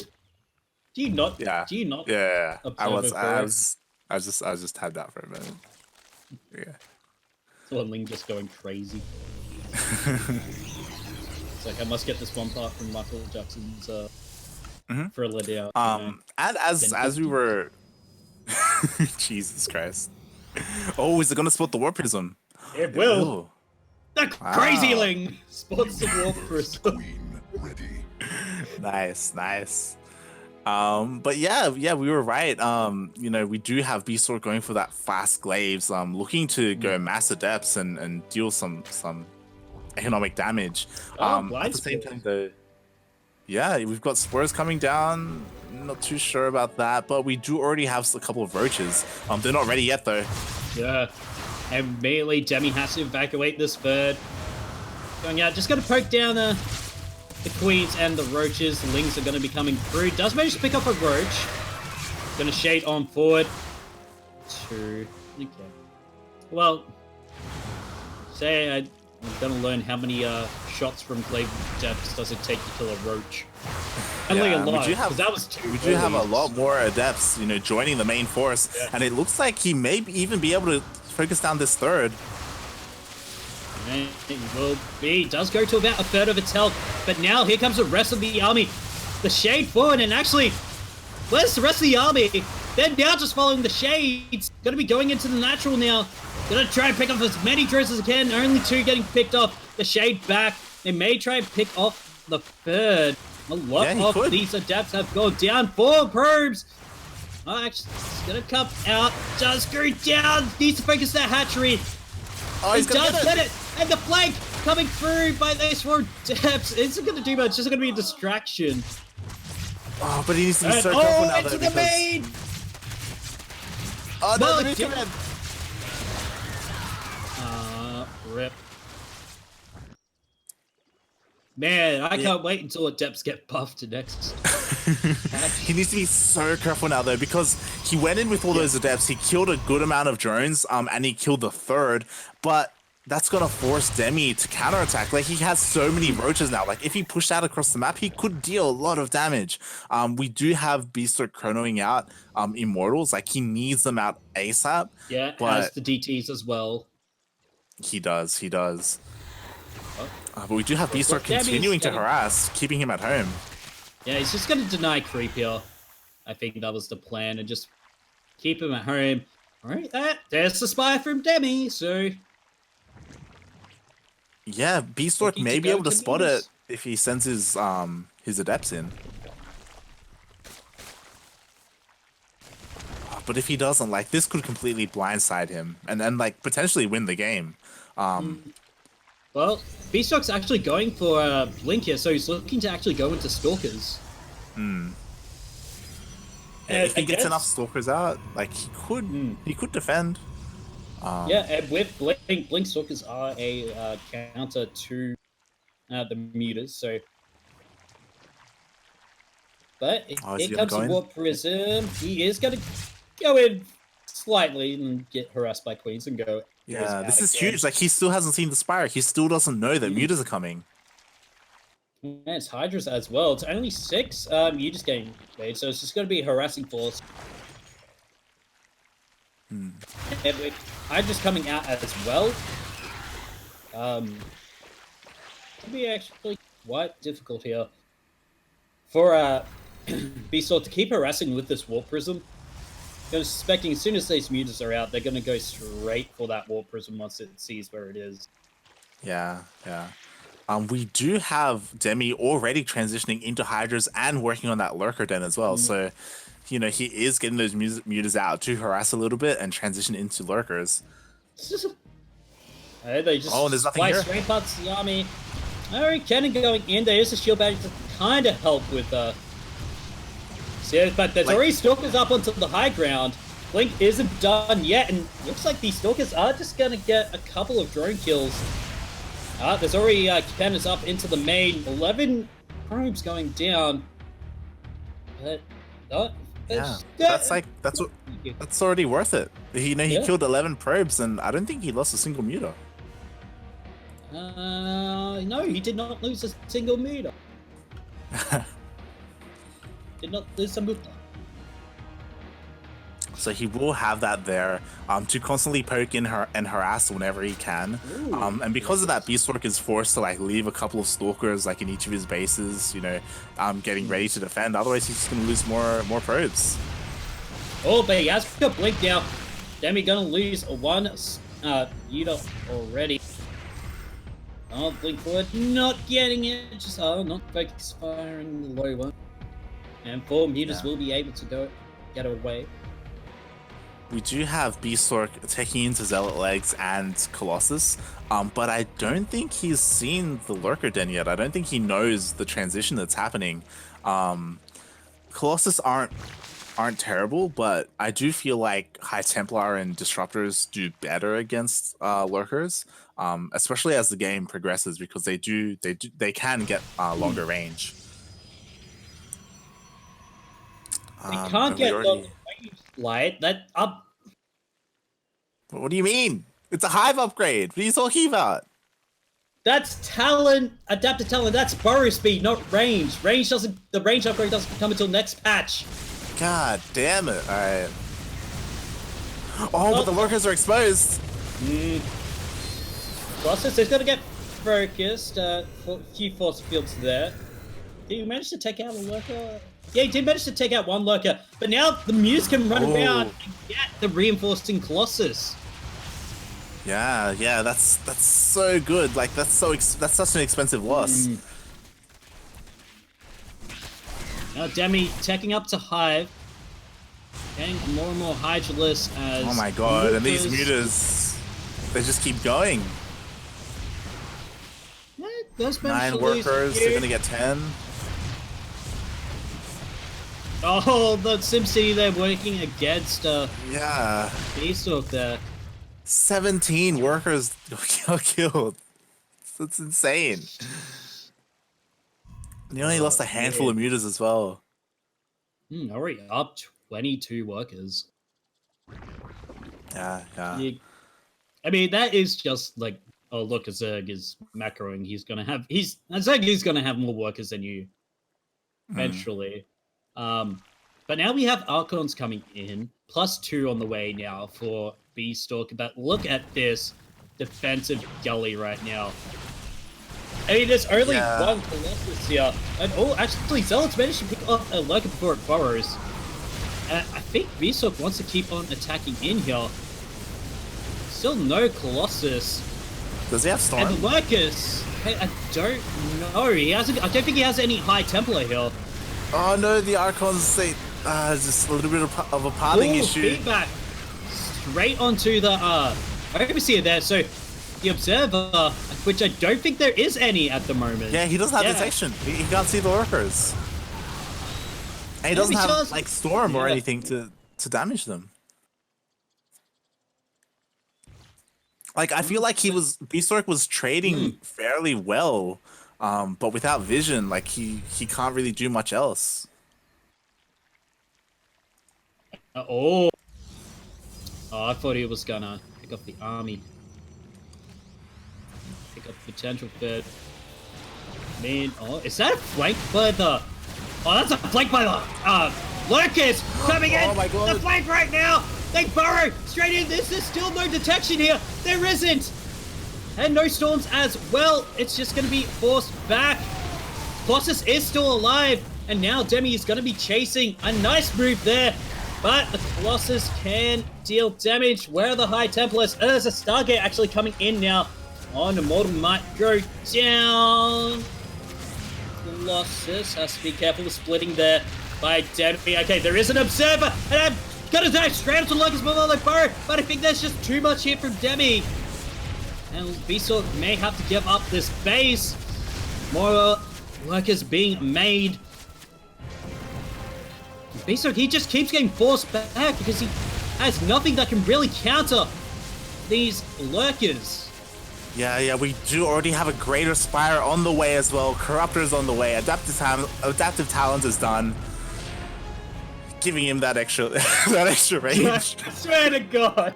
Do you not? Yeah. Do you not? Yeah. I just had that for a minute. Yeah. So Ling just going crazy. It's like I must get this one part from Michael Jackson's for a let out. And as we were Jesus Christ. Oh, is it gonna spot the Warp Prism? It will. The crazy Ling spots the Warp Prism. Nice. But yeah, we were right. You know, we do have Beastlork going for that fast Glaives, looking to go mass adepts and deal some economic damage. At the same time though, yeah, we've got Spores coming down. Not too sure about that, but we do already have a couple of Roaches. They're not ready yet though. Yeah. And immediately Demi has to evacuate this bird. Going out, just gonna poke down the Queens and the Roaches. The Lings are gonna be coming through. Does manage to pick up a Roach. Gonna shade on forward. Okay. Well, I'm gonna learn how many shots from Glaive Adepts does it take to kill a Roach. Only a lot, because that was too. We do have a lot more Adepts, you know, joining the main force, and it looks like he may even be able to focus down this third. And it will be. Does go to about a third of its health, but now here comes the rest of the army. The shade forward, and actually, where's the rest of the army? They're now just following the shades. Gonna be going into the natural now. Gonna try and pick off as many drones as they can. Only 2 getting picked off. The shade back. They may try and pick off the third. A lot of these adepts have gone down. 4 probes. Oh, actually, it's gonna come out. Does go down. Needs to focus that hatchery. Oh, he does get it. And the flank coming through by these 4 adepts. It's not gonna do much. It's just gonna be a distraction. Oh, but he needs to be so careful now. Into the main. Oh no, the main command. Rip. Man, I can't wait until Adepts get buffed to next. He needs to be so careful now though, because he went in with all those Adepts, he killed a good amount of drones, and he killed the third, but that's gonna force Demi to counterattack. Like, he has so many roaches now. Like, if he pushed out across the map, he could deal a lot of damage. We do have Beastlord chronoing out Immortals. Like, he needs them out ASAP. Yeah, has But the DTs as well. he does. Oh. But we do have Beastlord continuing to harass, keeping him at home. Yeah, he's just going to deny creep here. I think that was the plan, and just keep him at home. All right, there's the spy from Demi, so... Yeah, Beastlord may be able to spot it if he sends his adepts in. But if he doesn't, like, this could completely blindside him and then, like, potentially win the game. Well, Beastlord's actually going for Blink here, so he's looking to actually go into Stalkers. Yeah, if he gets enough Stalkers out, like, he could defend. Yeah, and with Blink Stalkers are a counter to the Mutas, so... But it comes to Warp Prism. He is going to go in slightly and get harassed by Queens and go... Yeah, this is huge. Like, he still hasn't seen the Spire. He still doesn't know that Mutas are coming. And it's Hydras as well. It's only 6 Mutas getting made, so it's just going to be a harassing force. And with Hydras coming out as well, it'll be actually quite difficult here for Beastlord to keep harassing with this Warp Prism. I'm suspecting as soon as these Mutas are out, they're going to go straight for that Warp Prism once it sees where it is. Yeah. We do have Demi already transitioning into Hydras and working on that Lurker Den as well. So, you know, he is getting those Mutas out to harass a little bit and transition into Lurkers. They just and there's nothing here. Straight past the army. Alright, Cannon going in. There is a shield badge to kind of help with but there's already Stalkers up onto the high ground. Blink isn't done yet, and looks like these Stalkers are just going to get a couple of drone kills. There's already cannons up into the main. 11 probes going down. But that's already worth it. He killed 11 probes, and I don't think he lost a single Muta. No, he did not lose a single Muta. Did not lose a Muta. So he will have that there to constantly poke in and harass whenever he can. And because of that, Beastlord is forced to like leave a couple of Stalkers like in each of his bases, you know, getting ready to defend. Otherwise, he's just going to lose more probes. Oh, but he has got Blink now. Demi gonna lose one Muta already. Oh, Blink forward, not getting it. Just not focus firing the low one. And 4 Mutas will be able to get away. We do have Beastlord taking into Zealot Legs and Colossus, but I don't think he's seen the Lurker Den yet. I don't think he knows the transition that's happening. Colossus aren't terrible, but I do feel like High Templar and Disruptors do better against Lurkers, especially as the game progresses, because they can get longer range. They can't get long range light. That up. What do you mean? It's a Hive upgrade. What are you talking about? That's talent, adapted talent. That's burrow speed, not range. The range upgrade doesn't come until next patch. God damn it! All right. Oh, but the Lurkers are exposed. Colossus is gonna get focused. Few force fields there. Did you manage to take out a Lurker? Yeah, he did manage to take out one Lurker, but now the Muse can run around and get the reinforcing Colossus. Yeah, that's so good. Like that's such an expensive loss. Now Demi taking up to Hive, getting more and more Hydralisk as. Oh my god! And these Mutas, they just keep going. Those 9 workers, they're gonna get 10. Oh, the SimCity, they're working against Beastlord there. 17 workers killed. That's insane. And he only lost a handful of Mutas as well. Already up 22 workers. Yeah. I mean, that is just like oh look, Zerg is macroing. Zerg is gonna have more workers than you eventually. But now we have Archons coming in, +2 on the way now for Beastalk. But look at this defensive gully right now. I mean, there's only one Colossus here. And actually, Zealot's managed to pick off a Lurker before it burrows. I think Beastalk wants to keep on attacking in here. Still no Colossus. Does he have Storm? And the Lurkers, I don't know. I don't think he has any High Templar here. Oh no, the Archons, just a little bit of a pathing issue. Feedback straight onto the Overseer there. So the Observer, which I don't think there is any at the moment. Yeah, he doesn't have detection. He can't see the Lurkers. And he doesn't have like Storm or anything to damage them. Like, I feel like Beastalk was trading fairly well, but without vision, like he can't really do much else. I thought he was gonna pick up the army. Pick up potential third. Man, is that a flank by the... Oh, that's a flank by the Lurkers coming in. Oh my god. The flank right now. They burrow straight in. There's still no detection here. There isn't. And no storms as well. It's just going to be forced back. Colossus is still alive. And now Demi is going to be chasing. A nice move there. But the Colossus can deal damage. Where are the High Templars? There's a Stargate actually coming in now. On Immortal might go down. Colossus has to be careful of splitting there by Demi. Okay, there is an Observer. And I'm going to dive straight onto Lurkers below the burrow. But I think there's just too much here from Demi. And Beastalk may have to give up this base. More Lurkers being made. Beastalk, he just keeps getting forced back because he has nothing that can really counter these Lurkers. Yeah, we do already have a Greater Spire on the way as well. Corruptor's on the way. Adaptive Talent is done. Giving him that extra range. I swear to God.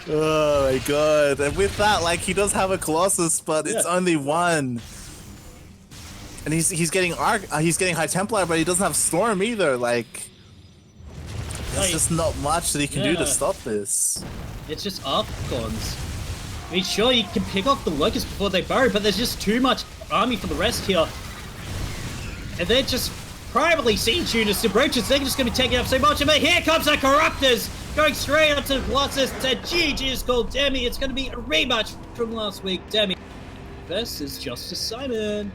Oh my god. And with that, like, he does have a Colossus, but it's only one. And he's getting High Templar, but he doesn't have Storm either. Like, there's just not much that he can do to stop this. It's just Archons. I mean, sure, you can pick off the Lurkers before they burrow, but there's just too much army for the rest here. And they're just primarily Scene Tuners to Broaches. They're just going to be taking up so much of it. Here comes the Corruptors going straight up to the Colossus. And GG is called Demi. It's going to be a rematch from last week. Demi versus Justice Simon.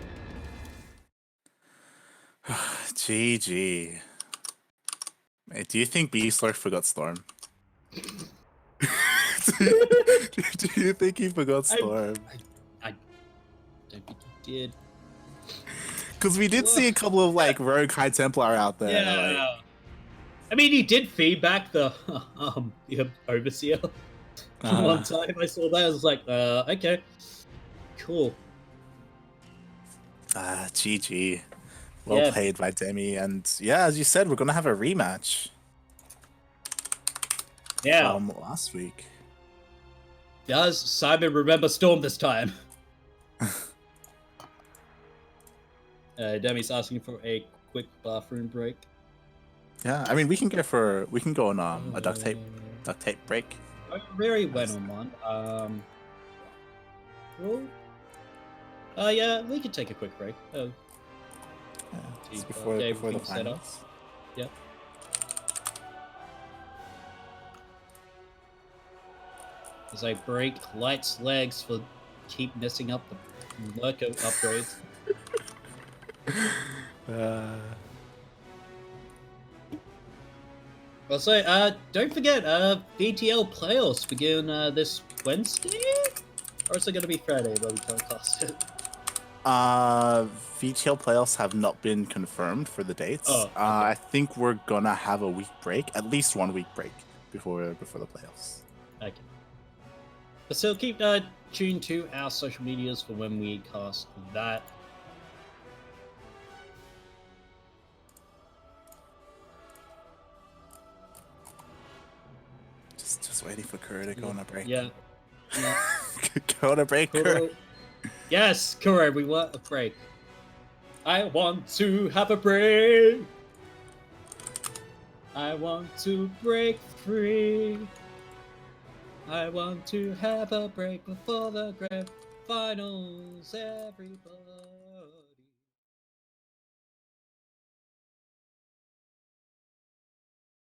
GG. Hey, do you think Beastalk forgot Storm? do you think he forgot Storm? I don't think he did. Because we did see a couple of like rogue High Templar out there. Yeah. Like... I mean, he did feedback the Overseer. One time I saw that, I was like, okay, cool. GG. Well played by Demi, and yeah, as you said, we're gonna have a rematch. Yeah. From last week. Does Simon remember Storm this time? Demi's asking for a quick bathroom break. Yeah, I mean we can go on a duct tape break. I very went on one. Yeah, we could take a quick break. It's before the finals. Yep. As I break Light's legs for keep messing up the Lurker upgrades. Also, don't forget, VTL playoffs begin this Wednesday? Or is it going to be Friday where we can't cast it? VTL playoffs have not been confirmed for the dates. Oh, okay. I think we're gonna have a week break, at least 1 week break before the playoffs. Okay. But still, keep tuned to our social medias for when we cast that. Just waiting for Kuro to go on a break. Yeah. Go on a break, Kuro. Yes, Kuro, we want a break. I want to have a break. I want to break free. I want to have a break before the grand finals, everybody.